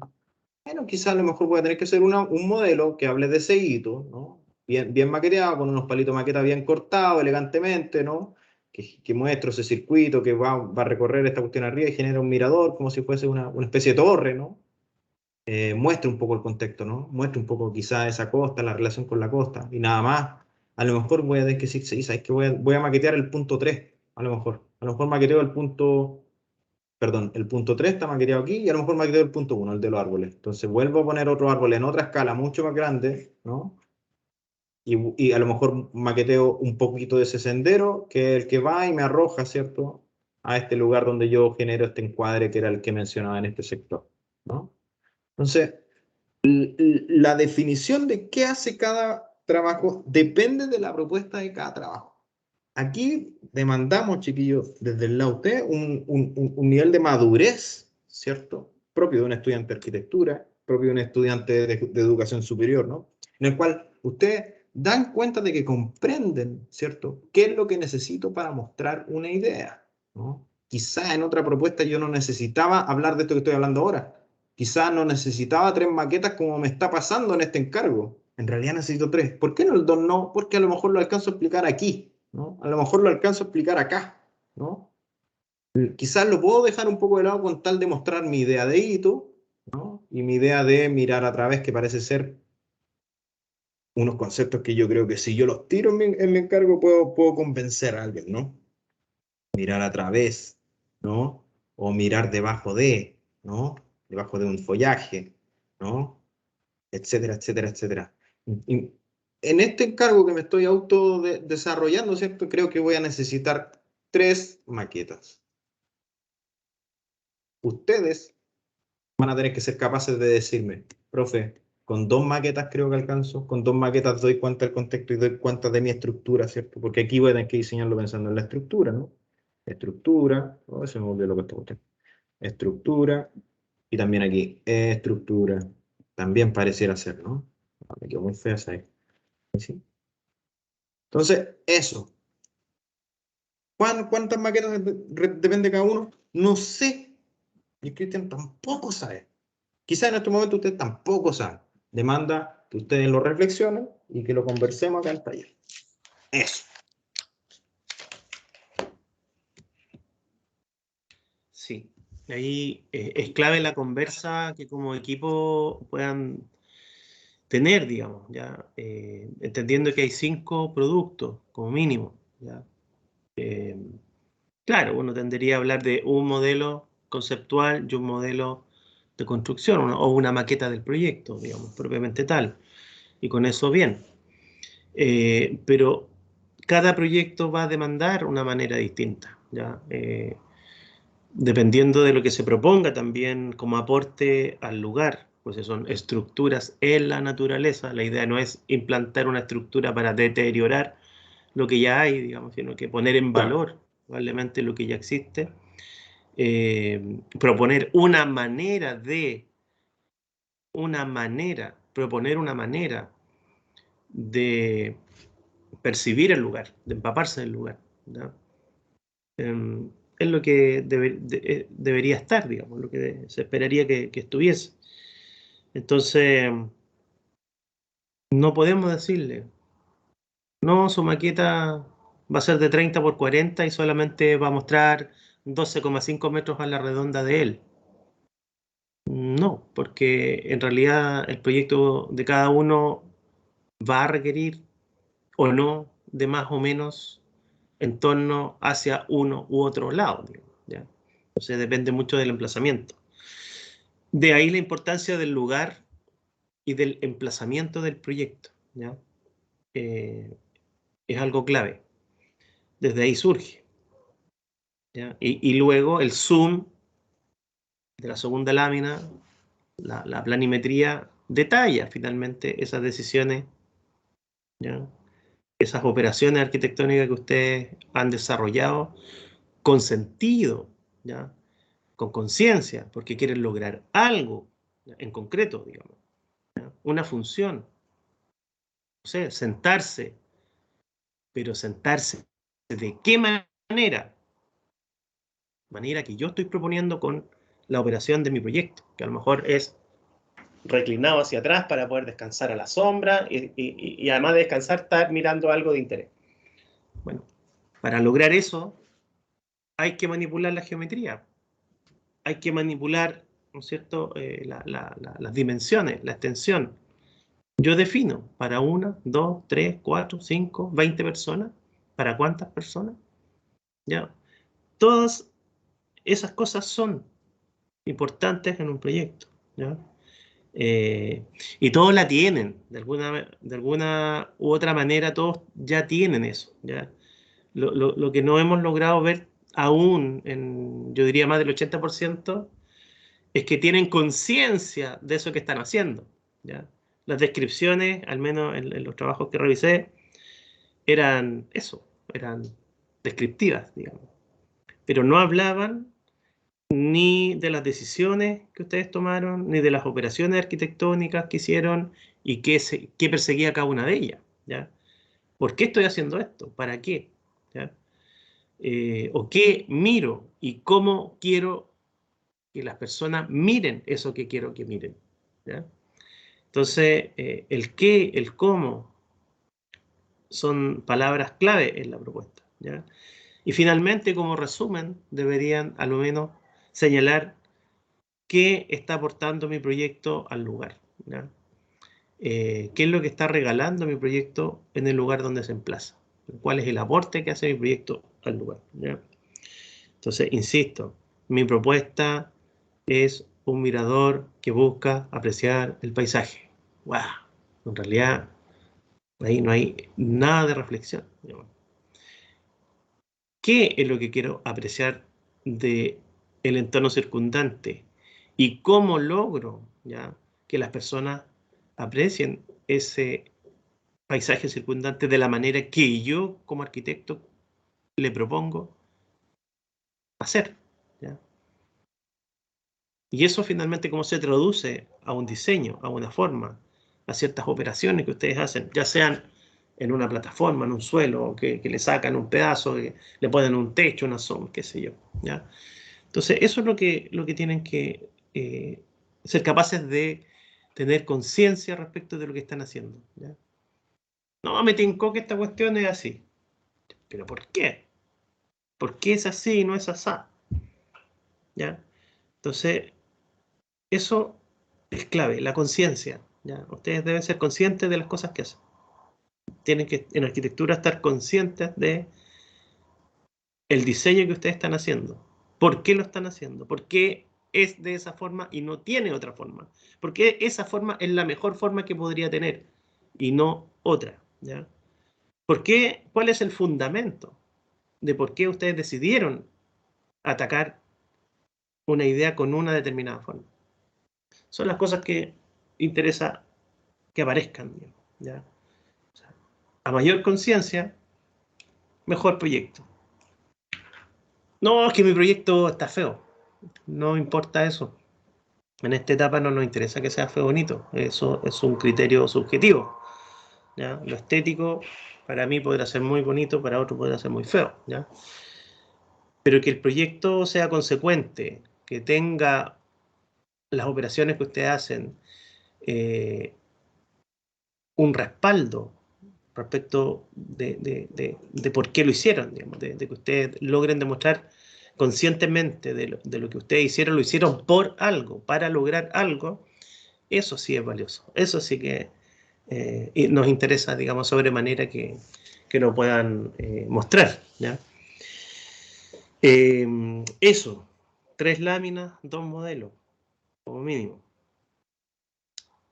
A: Bueno, quizás a lo mejor voy a tener que hacer un modelo que hable de ese hito, ¿no? Bien maqueteado, con unos palitos maqueta bien cortados, elegantemente, ¿no? Que muestre ese circuito que va a recorrer esta cuestión arriba y genera un mirador, como si fuese una especie de torre, ¿no? Muestre un poco el contexto, ¿no? Muestre un poco quizás esa costa, la relación con la costa, y nada más. A lo mejor voy a tener que decir, sí, ¿sabes que voy a maquetear el punto 3, a lo mejor. A lo mejor maqueteo el punto... Perdón, el punto 3 está maqueteado aquí y a lo mejor maqueteo el punto 1, el de los árboles. Entonces vuelvo a poner otro árbol en otra escala mucho más grande, ¿no? Y a lo mejor maqueteo un poquito de ese sendero, que es el que va y me arroja, ¿cierto? A este lugar donde yo genero este encuadre que era el que mencionaba en este sector, ¿no? Entonces, La definición de qué hace cada trabajo depende de la propuesta de cada trabajo. Aquí demandamos, chiquillos, desde el lado de un nivel de madurez, ¿cierto? Propio de un estudiante de arquitectura, propio de un estudiante de educación superior, ¿no? En el cual ustedes dan cuenta de que comprenden, ¿cierto? ¿Qué es lo que necesito para mostrar una idea? ¿No? Quizá en otra propuesta yo no necesitaba hablar de esto que estoy hablando ahora. Quizá no necesitaba 3 maquetas como me está pasando en este encargo. En realidad necesito 3. ¿Por qué no el 2 no? Porque a lo mejor lo alcanzo a explicar aquí, ¿no? A lo mejor lo alcanzo a explicar acá, ¿no? Quizás lo puedo dejar un poco de lado con tal de mostrar mi idea de hito, ¿no? Y mi idea de mirar a través, que parece ser unos conceptos que yo creo que si yo los tiro en mi encargo puedo convencer a alguien, ¿no? Mirar a través, ¿no? O mirar debajo de, ¿no? Debajo de un follaje, ¿no? Etcétera, etcétera, etcétera. Y en este encargo que me estoy desarrollando, ¿cierto? Creo que voy a necesitar 3 maquetas. Ustedes van a tener que ser capaces de decirme, profe, con 2 maquetas creo que alcanzo, con 2 maquetas doy cuenta del contexto y doy cuenta de mi estructura, ¿cierto? Porque aquí voy a tener que diseñarlo pensando en la estructura, ¿no? Estructura, oh, se me olvidó lo que está buscando. Estructura, y también aquí, estructura, también pareciera ser, ¿no? Me quedó muy fea esa ahí. ¿Sí? Entonces, eso. ¿Cuántas maquetas depende cada uno? No sé. Y Cristian tampoco sabe. Quizá en este momento usted tampoco sabe. Demanda que ustedes lo reflexionen y que lo conversemos acá en el taller. Eso.
B: Sí, ahí es clave la conversa que como equipo puedan tener, digamos, ya entendiendo que hay 5 productos como mínimo, ya. Claro, uno tendería a hablar de un modelo conceptual y un modelo de construcción, o una maqueta del proyecto, digamos, propiamente tal, y con eso bien. Pero cada proyecto va a demandar una manera distinta, ¿ya? Dependiendo de lo que se proponga también como aporte al lugar, pues son estructuras en la naturaleza. La idea no es implantar una estructura para deteriorar lo que ya hay, digamos, sino que poner en
A: Claro.
B: valor probablemente lo que ya existe, proponer una manera proponer una manera de percibir el lugar, de empaparse del lugar, ¿no? Es lo que debería estar, digamos, lo que se esperaría que estuviese. Entonces, no podemos decirle, no, su maqueta va a ser de 30 por 40 y solamente va a mostrar 12,5 metros a la redonda de él. No, porque en realidad el proyecto de cada uno va a requerir o no de más o menos en torno hacia uno u otro lado, digamos, ¿ya? Entonces depende mucho del emplazamiento. De ahí la importancia del lugar y del emplazamiento del proyecto, ¿ya? Es algo clave. Desde ahí surge, ¿ya? Y luego el zoom de la segunda lámina, la planimetría, detalla finalmente esas decisiones, ¿ya? Esas operaciones arquitectónicas que ustedes han desarrollado con sentido, ¿ya? Con conciencia, porque quieren lograr algo, ¿ya? En concreto, digamos, ¿ya? Una función, no sé, sentarse, pero sentarse ¿de qué manera? Manera que yo estoy proponiendo con la operación de mi proyecto, que a lo mejor es reclinado hacia atrás para poder descansar a la sombra y además de descansar estar mirando algo de interés. Bueno, para lograr eso hay que manipular la geometría, hay que manipular, ¿no es cierto?, las dimensiones, la extensión. Yo defino para 1, 2, 3, 4, 5, 20 personas. ¿Para cuántas personas? ¿Ya? Todas esas cosas son importantes en un proyecto, ¿ya? Y todos la tienen, de alguna u otra manera, todos ya tienen eso, ¿ya? Lo que no hemos logrado ver aún, yo diría más del 80%, es que tienen conciencia de eso que están haciendo, ¿ya? Las descripciones, al menos en los trabajos que revisé, eran eso, eran descriptivas, digamos. Pero no hablaban ni de las decisiones que ustedes tomaron, ni de las operaciones arquitectónicas que hicieron y qué perseguía cada una de ellas, ¿ya? ¿Por qué estoy haciendo esto? ¿Para qué? ¿Ya? ¿O qué miro y cómo quiero que las personas miren eso que quiero que miren? ¿Ya? Entonces, el qué, el cómo, son palabras clave en la propuesta, ¿ya? Y finalmente, como resumen, deberían a lo menos señalar qué está aportando mi proyecto al lugar, ¿ya? ¿Qué es lo que está regalando mi proyecto en el lugar donde se emplaza? ¿Cuál es el aporte que hace mi proyecto al lugar? ¿Ya? Entonces, insisto, mi propuesta es un mirador que busca apreciar el paisaje. ¡Wow! En realidad, ahí no hay nada de reflexión. ¿Qué es lo que quiero apreciar del entorno circundante? ¿Y cómo logro, ¿ya?, que las personas aprecien ese paisaje circundante de la manera que yo como arquitecto le propongo hacer, ¿ya? Y eso finalmente cómo se traduce a un diseño, a una forma, a ciertas operaciones que ustedes hacen, ya sean en una plataforma, en un suelo, que le sacan un pedazo, que le ponen un techo, una sombra, qué sé yo, ¿ya? Entonces, eso es lo que tienen que ser capaces de tener conciencia respecto de lo que están haciendo, ¿ya? No, me tincó que esta cuestión es así. ¿Pero por qué? ¿Por qué es así y no es así? ¿Ya? Entonces, eso es clave, la conciencia, ¿ya? Ustedes deben ser conscientes de las cosas que hacen. Tienen que, en arquitectura, estar conscientes de el diseño que ustedes están haciendo. ¿Por qué lo están haciendo? ¿Por qué es de esa forma y no tiene otra forma? ¿Por qué esa forma es la mejor forma que podría tener y no otra? ¿Ya? ¿Por qué? ¿Cuál es el fundamento de por qué ustedes decidieron atacar una idea con una determinada forma? Son las cosas que interesa que aparezcan, digamos, ¿ya? O sea, a mayor conciencia, mejor proyecto. No, es que mi proyecto está feo. No importa eso. En esta etapa no nos interesa que sea feo o bonito. Eso es un criterio subjetivo, ¿ya? Lo estético para mí podrá ser muy bonito, para otro podrá ser muy feo, ¿ya? Pero que el proyecto sea consecuente, que tenga las operaciones que ustedes hacen un respaldo respecto de por qué lo hicieron, digamos, de que ustedes logren demostrar conscientemente de lo que ustedes hicieron, lo hicieron por algo, para lograr algo. Eso sí es valioso, eso sí que nos interesa, digamos, sobremanera que lo puedan mostrar, ¿ya? Eso, 3 láminas, 2 modelos, como mínimo.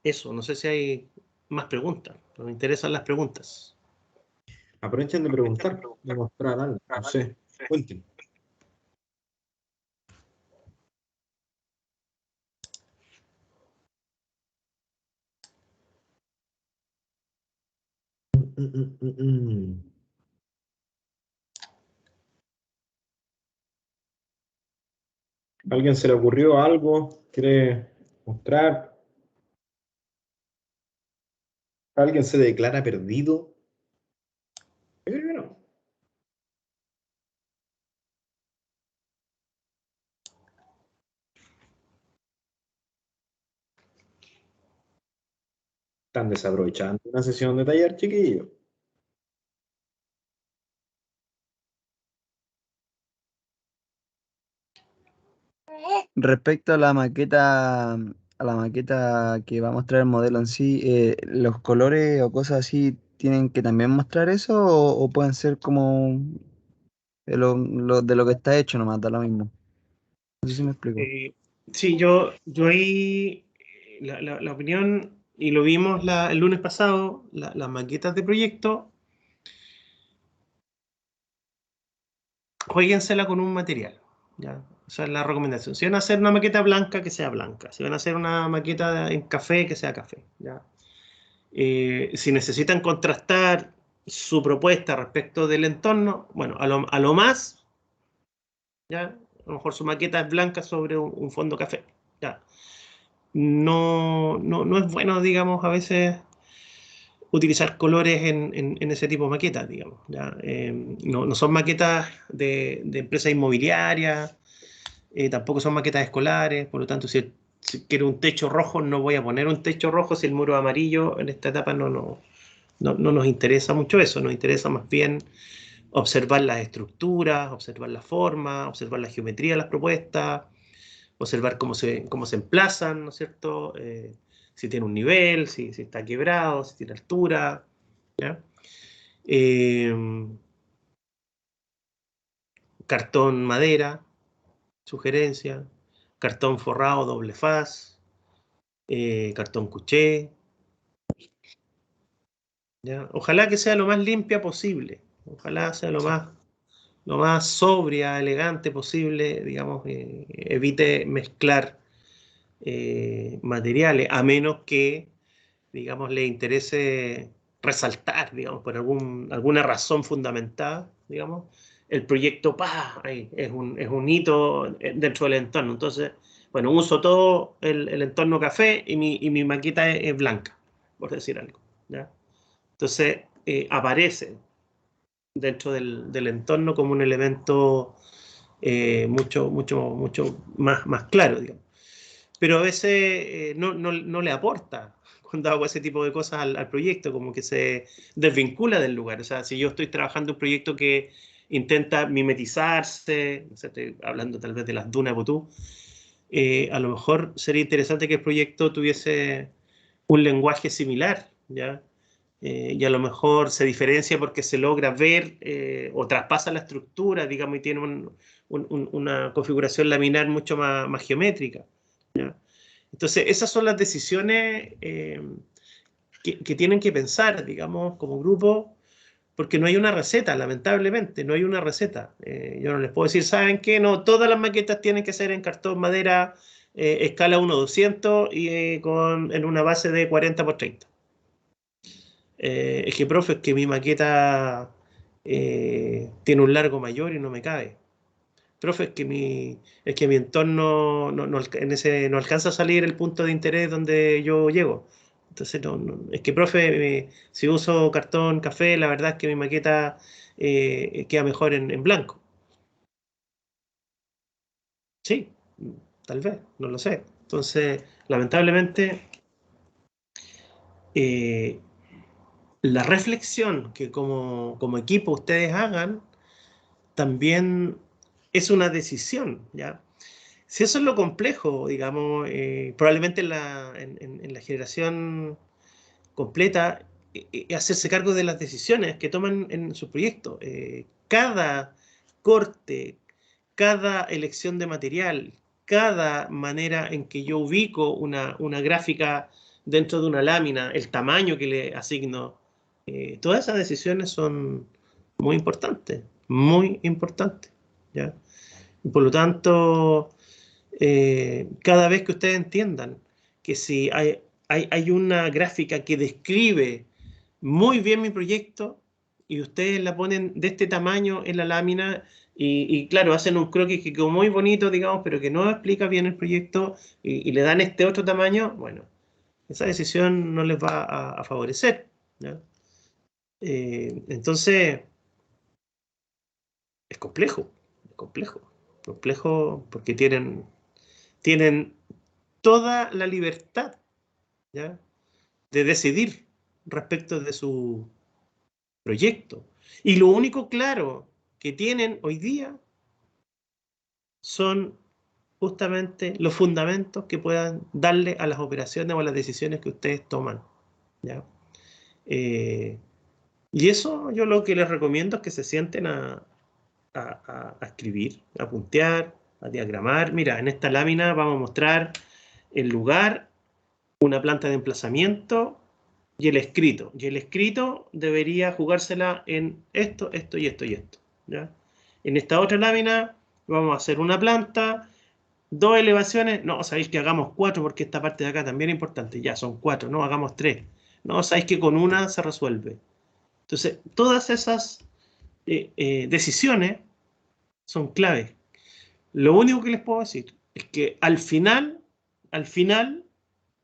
B: Eso, no sé si hay más preguntas, nos interesan las preguntas.
A: Aprovechen de preguntar, de mostrar algo, no sé, cuenten. ¿Alguien se le ocurrió algo? ¿Quiere mostrar? ¿Alguien se declara perdido? Yo creo que no. Están desaprovechando una sesión de taller, chiquillo.
C: Respecto a la maqueta que va a mostrar el modelo en sí, ¿los colores o cosas así tienen que también mostrar eso o pueden ser como de lo que está hecho nomás, da lo mismo? No sé si me explico.
B: Sí, yo ahí, la opinión, y lo vimos el lunes pasado, las maquetas de proyecto, jueguensela con un material, ¿ya? Esa es la recomendación. Si van a hacer una maqueta blanca, que sea blanca. Si van a hacer una maqueta en café, que sea café, ¿ya? Si necesitan contrastar su propuesta respecto del entorno, bueno, a lo más, ¿ya? A lo mejor su maqueta es blanca sobre un fondo café, ¿ya? No es bueno, digamos, a veces utilizar colores en ese tipo de maquetas, digamos, ¿ya? No son maquetas de empresas inmobiliarias, tampoco son maquetas escolares, por lo tanto, si quiero un techo rojo, no voy a poner un techo rojo si el muro es amarillo. En esta etapa no nos interesa mucho eso, nos interesa más bien observar las estructuras, observar la forma, observar la geometría de las propuestas, observar cómo se emplazan, ¿no es cierto? Si tiene un nivel, si está quebrado, si tiene altura, ¿ya? Cartón madera, sugerencia, cartón forrado doble faz, cartón cuché, ¿ya? Ojalá que sea lo más limpia posible, ojalá sea lo más sobria, elegante posible, digamos, evite mezclar materiales, a menos que, digamos, le interese resaltar, digamos, por alguna razón fundamentada, digamos, el proyecto ahí, es un hito dentro del entorno. Entonces, bueno, uso todo el entorno café y mi maqueta es blanca, por decir algo, ¿ya? Entonces, aparece dentro del entorno como un elemento mucho más claro, digamos. Pero a veces no le aporta cuando hago ese tipo de cosas al proyecto, como que se desvincula del lugar. O sea, si yo estoy trabajando un proyecto que intenta mimetizarse, no sé, estoy hablando tal vez de las dunas de Botú, a lo mejor sería interesante que el proyecto tuviese un lenguaje similar, ¿ya? Y a lo mejor se diferencia porque se logra ver o traspasa la estructura, digamos, y tiene una configuración laminar mucho más geométrica, ¿ya? Entonces, esas son las decisiones que tienen que pensar, digamos, como grupo, porque no hay una receta, lamentablemente, no hay una receta. Yo no les puedo decir, ¿saben qué? No, todas las maquetas tienen que ser en cartón madera escala 1:200 y en una base de 40 por 30. Es que, profe, es que mi maqueta tiene un largo mayor y no me cabe. Profe, es que mi entorno no alcanza a salir el punto de interés donde yo llego. Entonces, es que, profe, si uso cartón café, la verdad es que mi maqueta queda mejor en blanco. Sí, tal vez, no lo sé. Entonces, lamentablemente, eh, la reflexión que como equipo ustedes hagan también es una decisión, ¿ya? Si eso es lo complejo, digamos, probablemente en la generación completa, hacerse cargo de las decisiones que toman en su proyecto. Cada corte, cada elección de material, cada manera en que yo ubico una gráfica dentro de una lámina, el tamaño que le asigno, todas esas decisiones son muy importantes, ¿ya? Y por lo tanto, cada vez que ustedes entiendan que si hay una gráfica que describe muy bien mi proyecto y ustedes la ponen de este tamaño en la lámina y claro, hacen un croquis que quedó muy bonito, digamos, pero que no explica bien el proyecto y le dan este otro tamaño, bueno, esa decisión no les va a favorecer, ¿ya? Entonces, es complejo porque tienen toda la libertad, ¿ya?, de decidir respecto de su proyecto. Y lo único claro que tienen hoy día son justamente los fundamentos que puedan darle a las operaciones o a las decisiones que ustedes toman, ¿ya? Y eso yo lo que les recomiendo es que se sienten a escribir, a puntear, a diagramar. Mira, en esta lámina vamos a mostrar el lugar, una planta de emplazamiento y el escrito. Y el escrito debería jugársela en esto y esto, ¿ya? En esta otra lámina vamos a hacer una planta, 2 elevaciones, no, sabéis que hagamos 4 porque esta parte de acá también es importante, ya son 4, no, hagamos 3, no, sabéis que con una se resuelve. Entonces, todas esas decisiones son claves. Lo único que les puedo decir es que al final,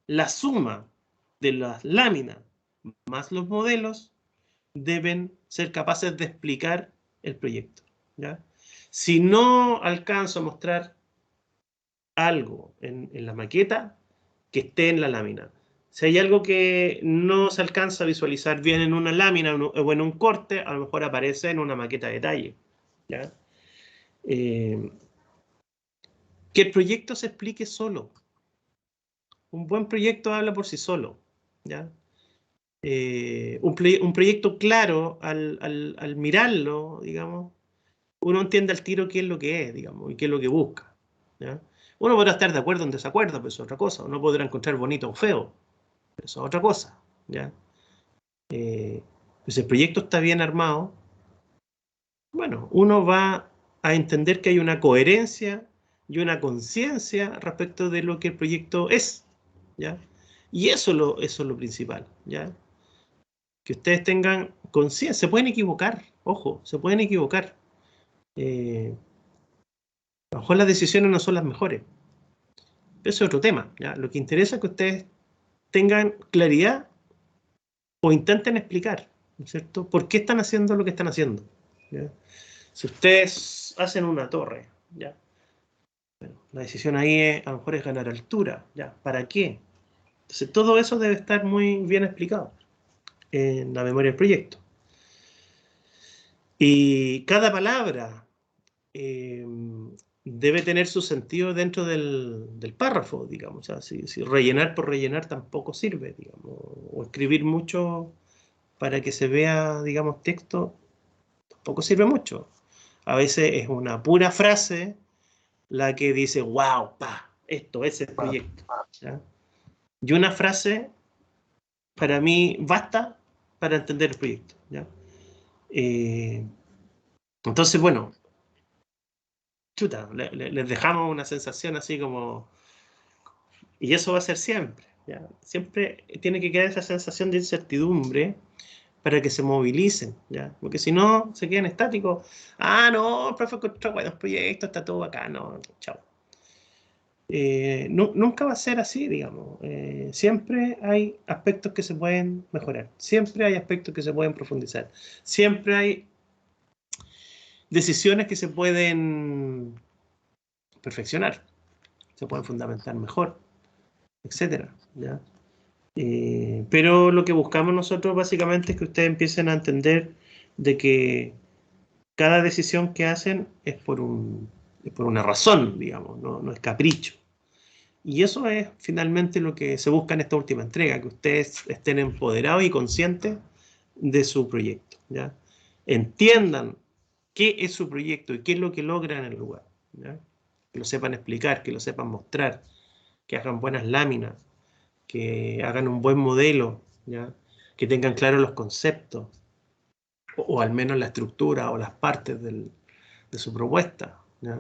B: la suma de las láminas más los modelos deben ser capaces de explicar el proyecto, ¿ya? Si no alcanzo a mostrar algo en la maqueta, que esté en la lámina. Si hay algo que no se alcanza a visualizar bien en una lámina o en un corte, a lo mejor aparece en una maqueta de detalle, ¿ya? Que el proyecto se explique solo. Un buen proyecto habla por sí solo, ¿ya? Un proyecto claro, al mirarlo, digamos, uno entiende al tiro qué es lo que es, digamos, y qué es lo que busca, ¿ya? Uno podrá estar de acuerdo o en desacuerdo, pero eso es otra cosa. Uno podrá encontrar bonito o feo, pero eso es otra cosa, ¿ya? Pues el proyecto está bien armado, bueno, uno va a entender que hay una coherencia y una conciencia respecto de lo que el proyecto es, ¿ya? Y eso es lo principal, ¿ya? Que ustedes tengan conciencia, se pueden equivocar, ojo, se pueden equivocar. A lo mejor las decisiones no son las mejores. Eso es otro tema, ¿ya? Lo que interesa es que ustedes tengan claridad o intenten explicar, ¿no es cierto? ¿Por qué están haciendo lo que están haciendo? ¿Ya? Si ustedes hacen una torre, ¿ya? Bueno, la decisión ahí a lo mejor es ganar altura, ¿ya? ¿Para qué? Entonces todo eso debe estar muy bien explicado en la memoria del proyecto. Y cada palabra eh, debe tener su sentido dentro del párrafo, digamos. O sea, si rellenar por rellenar tampoco sirve, digamos. O escribir mucho para que se vea, digamos, texto, tampoco sirve mucho. A veces es una pura frase la que dice, wow, pa, esto es el proyecto, ¿ya? Y una frase, para mí, basta para entender el proyecto, ¿ya? Eh, entonces, bueno, chuta, les dejamos una sensación así como... Y eso va a ser siempre, ¿ya? Siempre tiene que quedar esa sensación de incertidumbre para que se movilicen, ¿ya? Porque si no, se quedan estáticos. Ah, no, el profe encontró buenos proyectos, está todo acá, no, chao. Nunca va a ser así, digamos. Siempre hay aspectos que se pueden mejorar, siempre hay aspectos que se pueden profundizar, siempre hay decisiones que se pueden perfeccionar, se pueden fundamentar mejor, etcétera, ¿ya? Pero lo que buscamos nosotros básicamente es que ustedes empiecen a entender de que cada decisión que hacen es por una razón, digamos, no es capricho. Y eso es finalmente lo que se busca en esta última entrega, que ustedes estén empoderados y conscientes de su proyecto, ¿ya? Entiendan qué es su proyecto y qué es lo que logran en el lugar, ¿ya? Que lo sepan explicar, que lo sepan mostrar, que hagan buenas láminas, que hagan un buen modelo, ¿ya? Que tengan claros los conceptos, o al menos la estructura o las partes de su propuesta, ¿ya?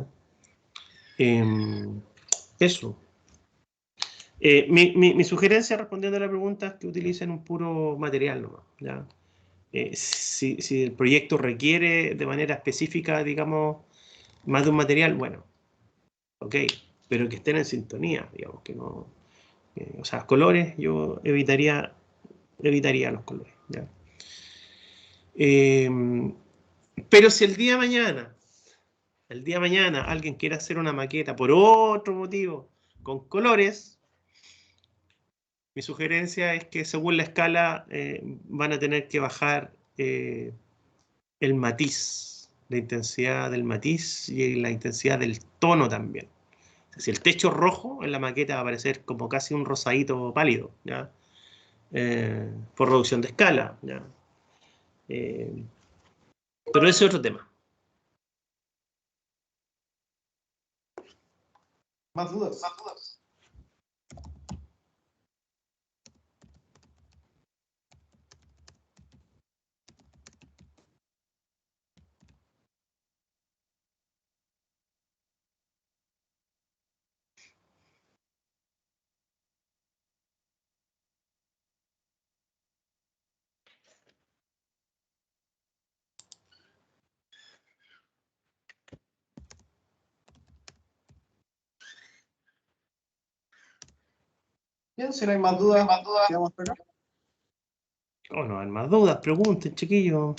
B: Eso. Mi sugerencia respondiendo a la pregunta es que utilicen un puro material nomás, ¿ya? Si el proyecto requiere de manera específica, digamos, más de un material, bueno, ok, pero que estén en sintonía, digamos, que no... o sea, colores, yo evitaría los colores, ¿ya? Pero si el día de mañana alguien quiere hacer una maqueta por otro motivo, con colores, mi sugerencia es que según la escala van a tener que bajar el matiz, la intensidad del matiz y la intensidad del tono también. O sea, si el techo es rojo, en la maqueta va a aparecer como casi un rosadito pálido, ¿ya? Por reducción de escala, ¿ya? Eh, pero ese es otro tema.
A: ¿Más dudas? Bien, si no hay más dudas, quedamos hasta acá.
B: Oh, no hay más dudas, pregunten, chiquillos.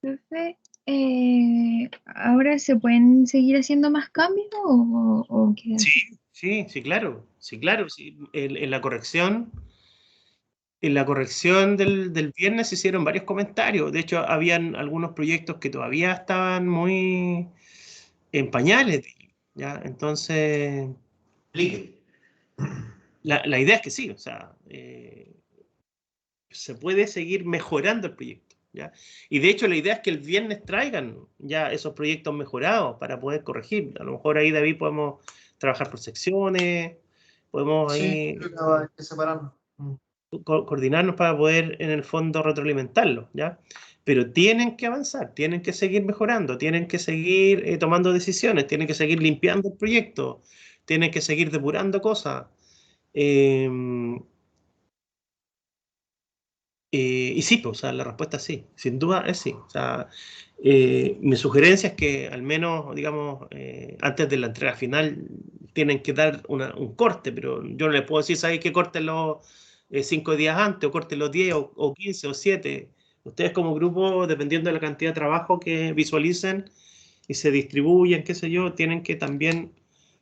D: Profe, ¿ahora se pueden seguir haciendo más cambios o qué hace?
B: Sí, claro. Sí, claro. Sí. En la corrección del viernes se hicieron varios comentarios. De hecho, habían algunos proyectos que todavía estaban muy en pañales, ¿ya? Entonces,
A: Explique.
B: la idea es que sí, o sea, se puede seguir mejorando el proyecto, ¿ya? Y de hecho la idea es que el viernes traigan ya esos proyectos mejorados para poder corregir. A lo mejor ahí, David, podemos trabajar por secciones, podemos
A: Sí,
B: ahí
A: creo que hay que separarnos.
B: coordinarnos para poder en el fondo retroalimentarlo, ¿ya? Pero tienen que avanzar, tienen que seguir mejorando, tienen que seguir tomando decisiones, tienen que seguir limpiando el proyecto, tienen que seguir depurando cosas. Eh, y sí, pues, o sea, la respuesta es sí, sin duda es sí. O sea, mi sugerencia es que al menos, digamos, antes de la entrega final tienen que dar un corte, pero yo no les puedo decir, ¿sabes qué? Córtenlo 5 días antes, o córtenlo 10 o 15 o 7. Ustedes como grupo, dependiendo de la cantidad de trabajo que visualicen y se distribuyen, qué sé yo, tienen que también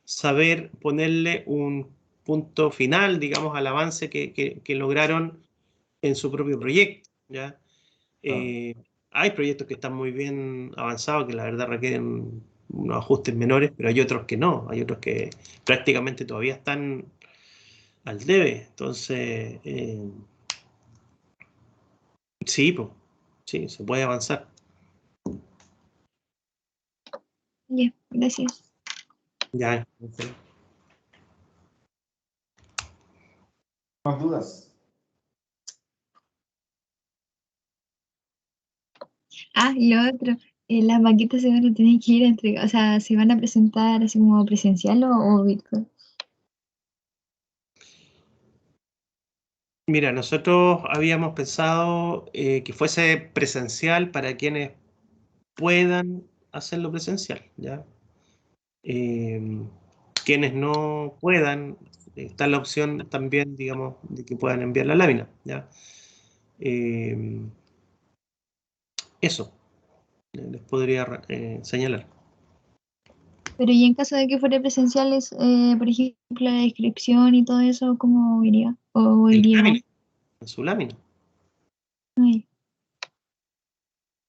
B: saber ponerle un punto final, digamos, al avance que lograron en su propio proyecto, ¿ya? Eh, Hay proyectos que están muy bien avanzados, que la verdad requieren unos ajustes menores, pero hay otros que no, hay otros que prácticamente todavía están al debe. Entonces, sí, pues, sí, se puede avanzar.
D: Ya, gracias.
B: Ya.
A: ¿Más dudas?
D: Ah, y lo otro, las maquetas se van a tener que ir a entregar, o sea, ¿se van a presentar así como presencial o virtual?
B: Mira, nosotros habíamos pensado que fuese presencial para quienes puedan hacerlo presencial, ¿ya? Eh, Quienes no puedan, está la opción también, digamos, de que puedan enviar la lámina, ¿ya? Eh, Eso les podría señalar.
D: Pero y en caso de que fuera presenciales, por ejemplo, la descripción y todo eso, ¿cómo iría? ¿O
B: En la
D: iría
B: lámina,
D: igual?
B: en su lámina,
D: Ay,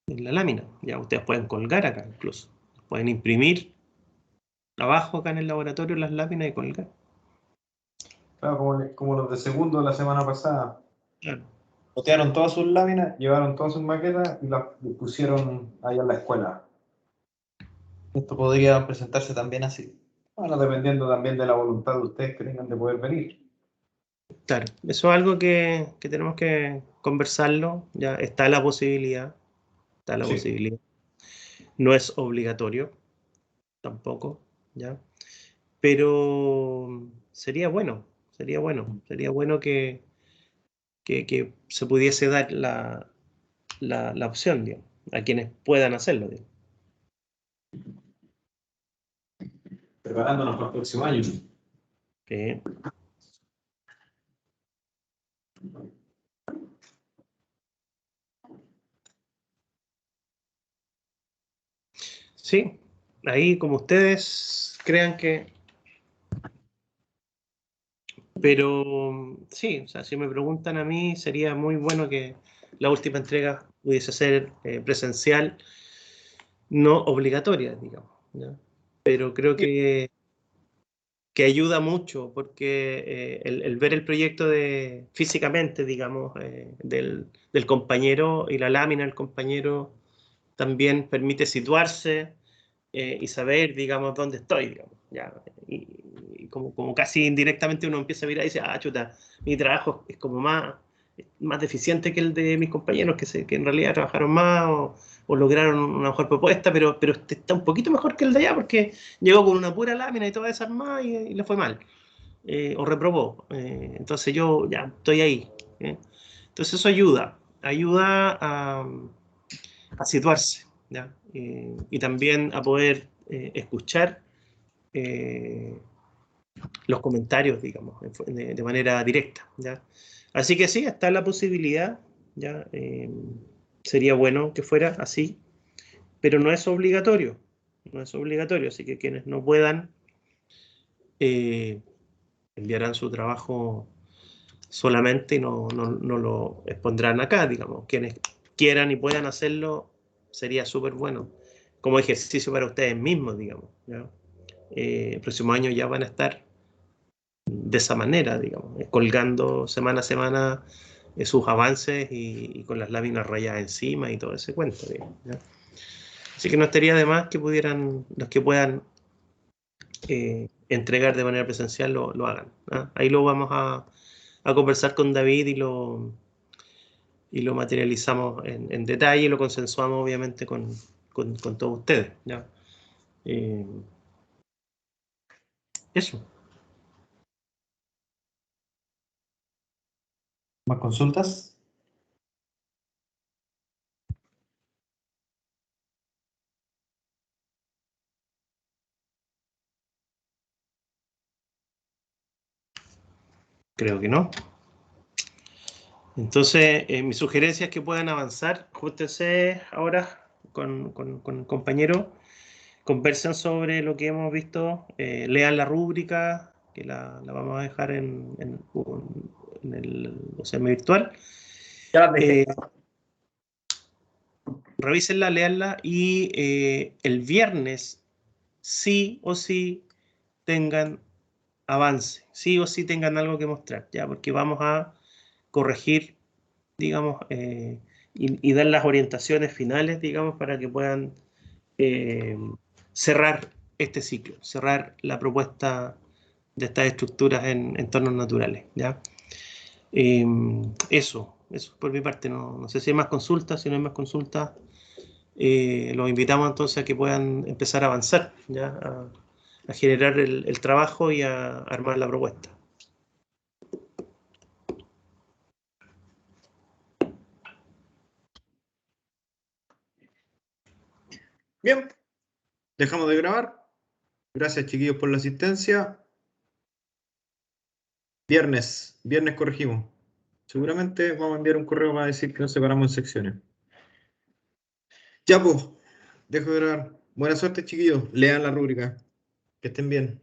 B: en la lámina. Ya ustedes pueden colgar acá incluso. Pueden imprimir abajo acá en el laboratorio las láminas y colgar.
A: Claro, como los de segundo de la semana pasada.
B: Claro.
A: Botearon todas sus láminas, llevaron todas sus maquetas y las pusieron ahí en la escuela. Esto podría presentarse también así. Bueno, dependiendo también de la voluntad de ustedes que tengan de poder venir.
B: Claro, eso es algo que tenemos que conversarlo. Ya está la posibilidad. Está la
A: Sí.
B: posibilidad. No es obligatorio tampoco, ¿ya? Pero sería bueno que se pudiese dar la opción, digamos, a quienes puedan hacerlo, digamos.
A: Preparándonos para el próximo año.
B: Eh, sí, ahí como ustedes crean que... Pero sí, o sea, si me preguntan a mí, sería muy bueno que la última entrega pudiese ser presencial, no obligatoria, digamos, ¿ya? Pero creo que ayuda mucho porque el ver el proyecto físicamente, digamos, del compañero y la lámina del compañero también permite situarse y saber, digamos, dónde estoy, digamos, ya. Y como casi indirectamente uno empieza a mirar y dice, ah, chuta, mi trabajo es como más deficiente que el de mis compañeros que en realidad trabajaron más o lograron una mejor propuesta, pero este está un poquito mejor que el de allá porque llegó con una pura lámina y toda desarmada y le fue mal, o reprobó. Entonces yo ya estoy ahí. Entonces eso ayuda a situarse, ¿ya? Y también a poder escuchar los comentarios, digamos, de manera directa, ¿ya? Así que sí, está la posibilidad, ¿ya? Sería bueno que fuera así, pero no es obligatorio, no es obligatorio, así que quienes no puedan enviarán su trabajo solamente y no lo expondrán acá, digamos. Quienes quieran y puedan hacerlo, sería súper bueno, como ejercicio para ustedes mismos, digamos, ¿ya? El próximo año ya van a estar de esa manera, digamos, colgando semana a semana sus avances y con las láminas rayadas encima y todo ese cuento, digamos, ¿ya? Así que no estaría de más que pudieran, los que puedan entregar de manera presencial lo hagan, ¿ah? Ahí lo vamos a conversar con David y lo materializamos en detalle y lo consensuamos obviamente con todos ustedes, ¿ya? Eso.
A: ¿Más consultas?
B: Creo que no. Entonces, mi sugerencia es que puedan avanzar. Júntense ahora con el compañero, conversen sobre lo que hemos visto, lean la rúbrica, que la vamos a dejar en el semi-virtual.
A: Ya las dejé.
B: Revísenla, leanla y el viernes sí o sí tengan avance, sí o sí tengan algo que mostrar, ya, porque vamos a corregir, digamos, y dar las orientaciones finales, digamos, para que puedan cerrar este ciclo, cerrar la propuesta de estas estructuras en entornos naturales, ¿ya? Eso por mi parte, no sé si hay más consultas, si no hay más consultas, los invitamos entonces a que puedan empezar a avanzar, ¿ya? A generar el trabajo y a armar la propuesta.
A: Bien, dejamos de grabar. Gracias, chiquillos, por la asistencia. Viernes corregimos. Seguramente vamos a enviar un correo para decir que nos separamos en secciones. Ya, pues, dejo de grabar. Buena suerte, chiquillos. Lean la rúbrica. Que estén bien.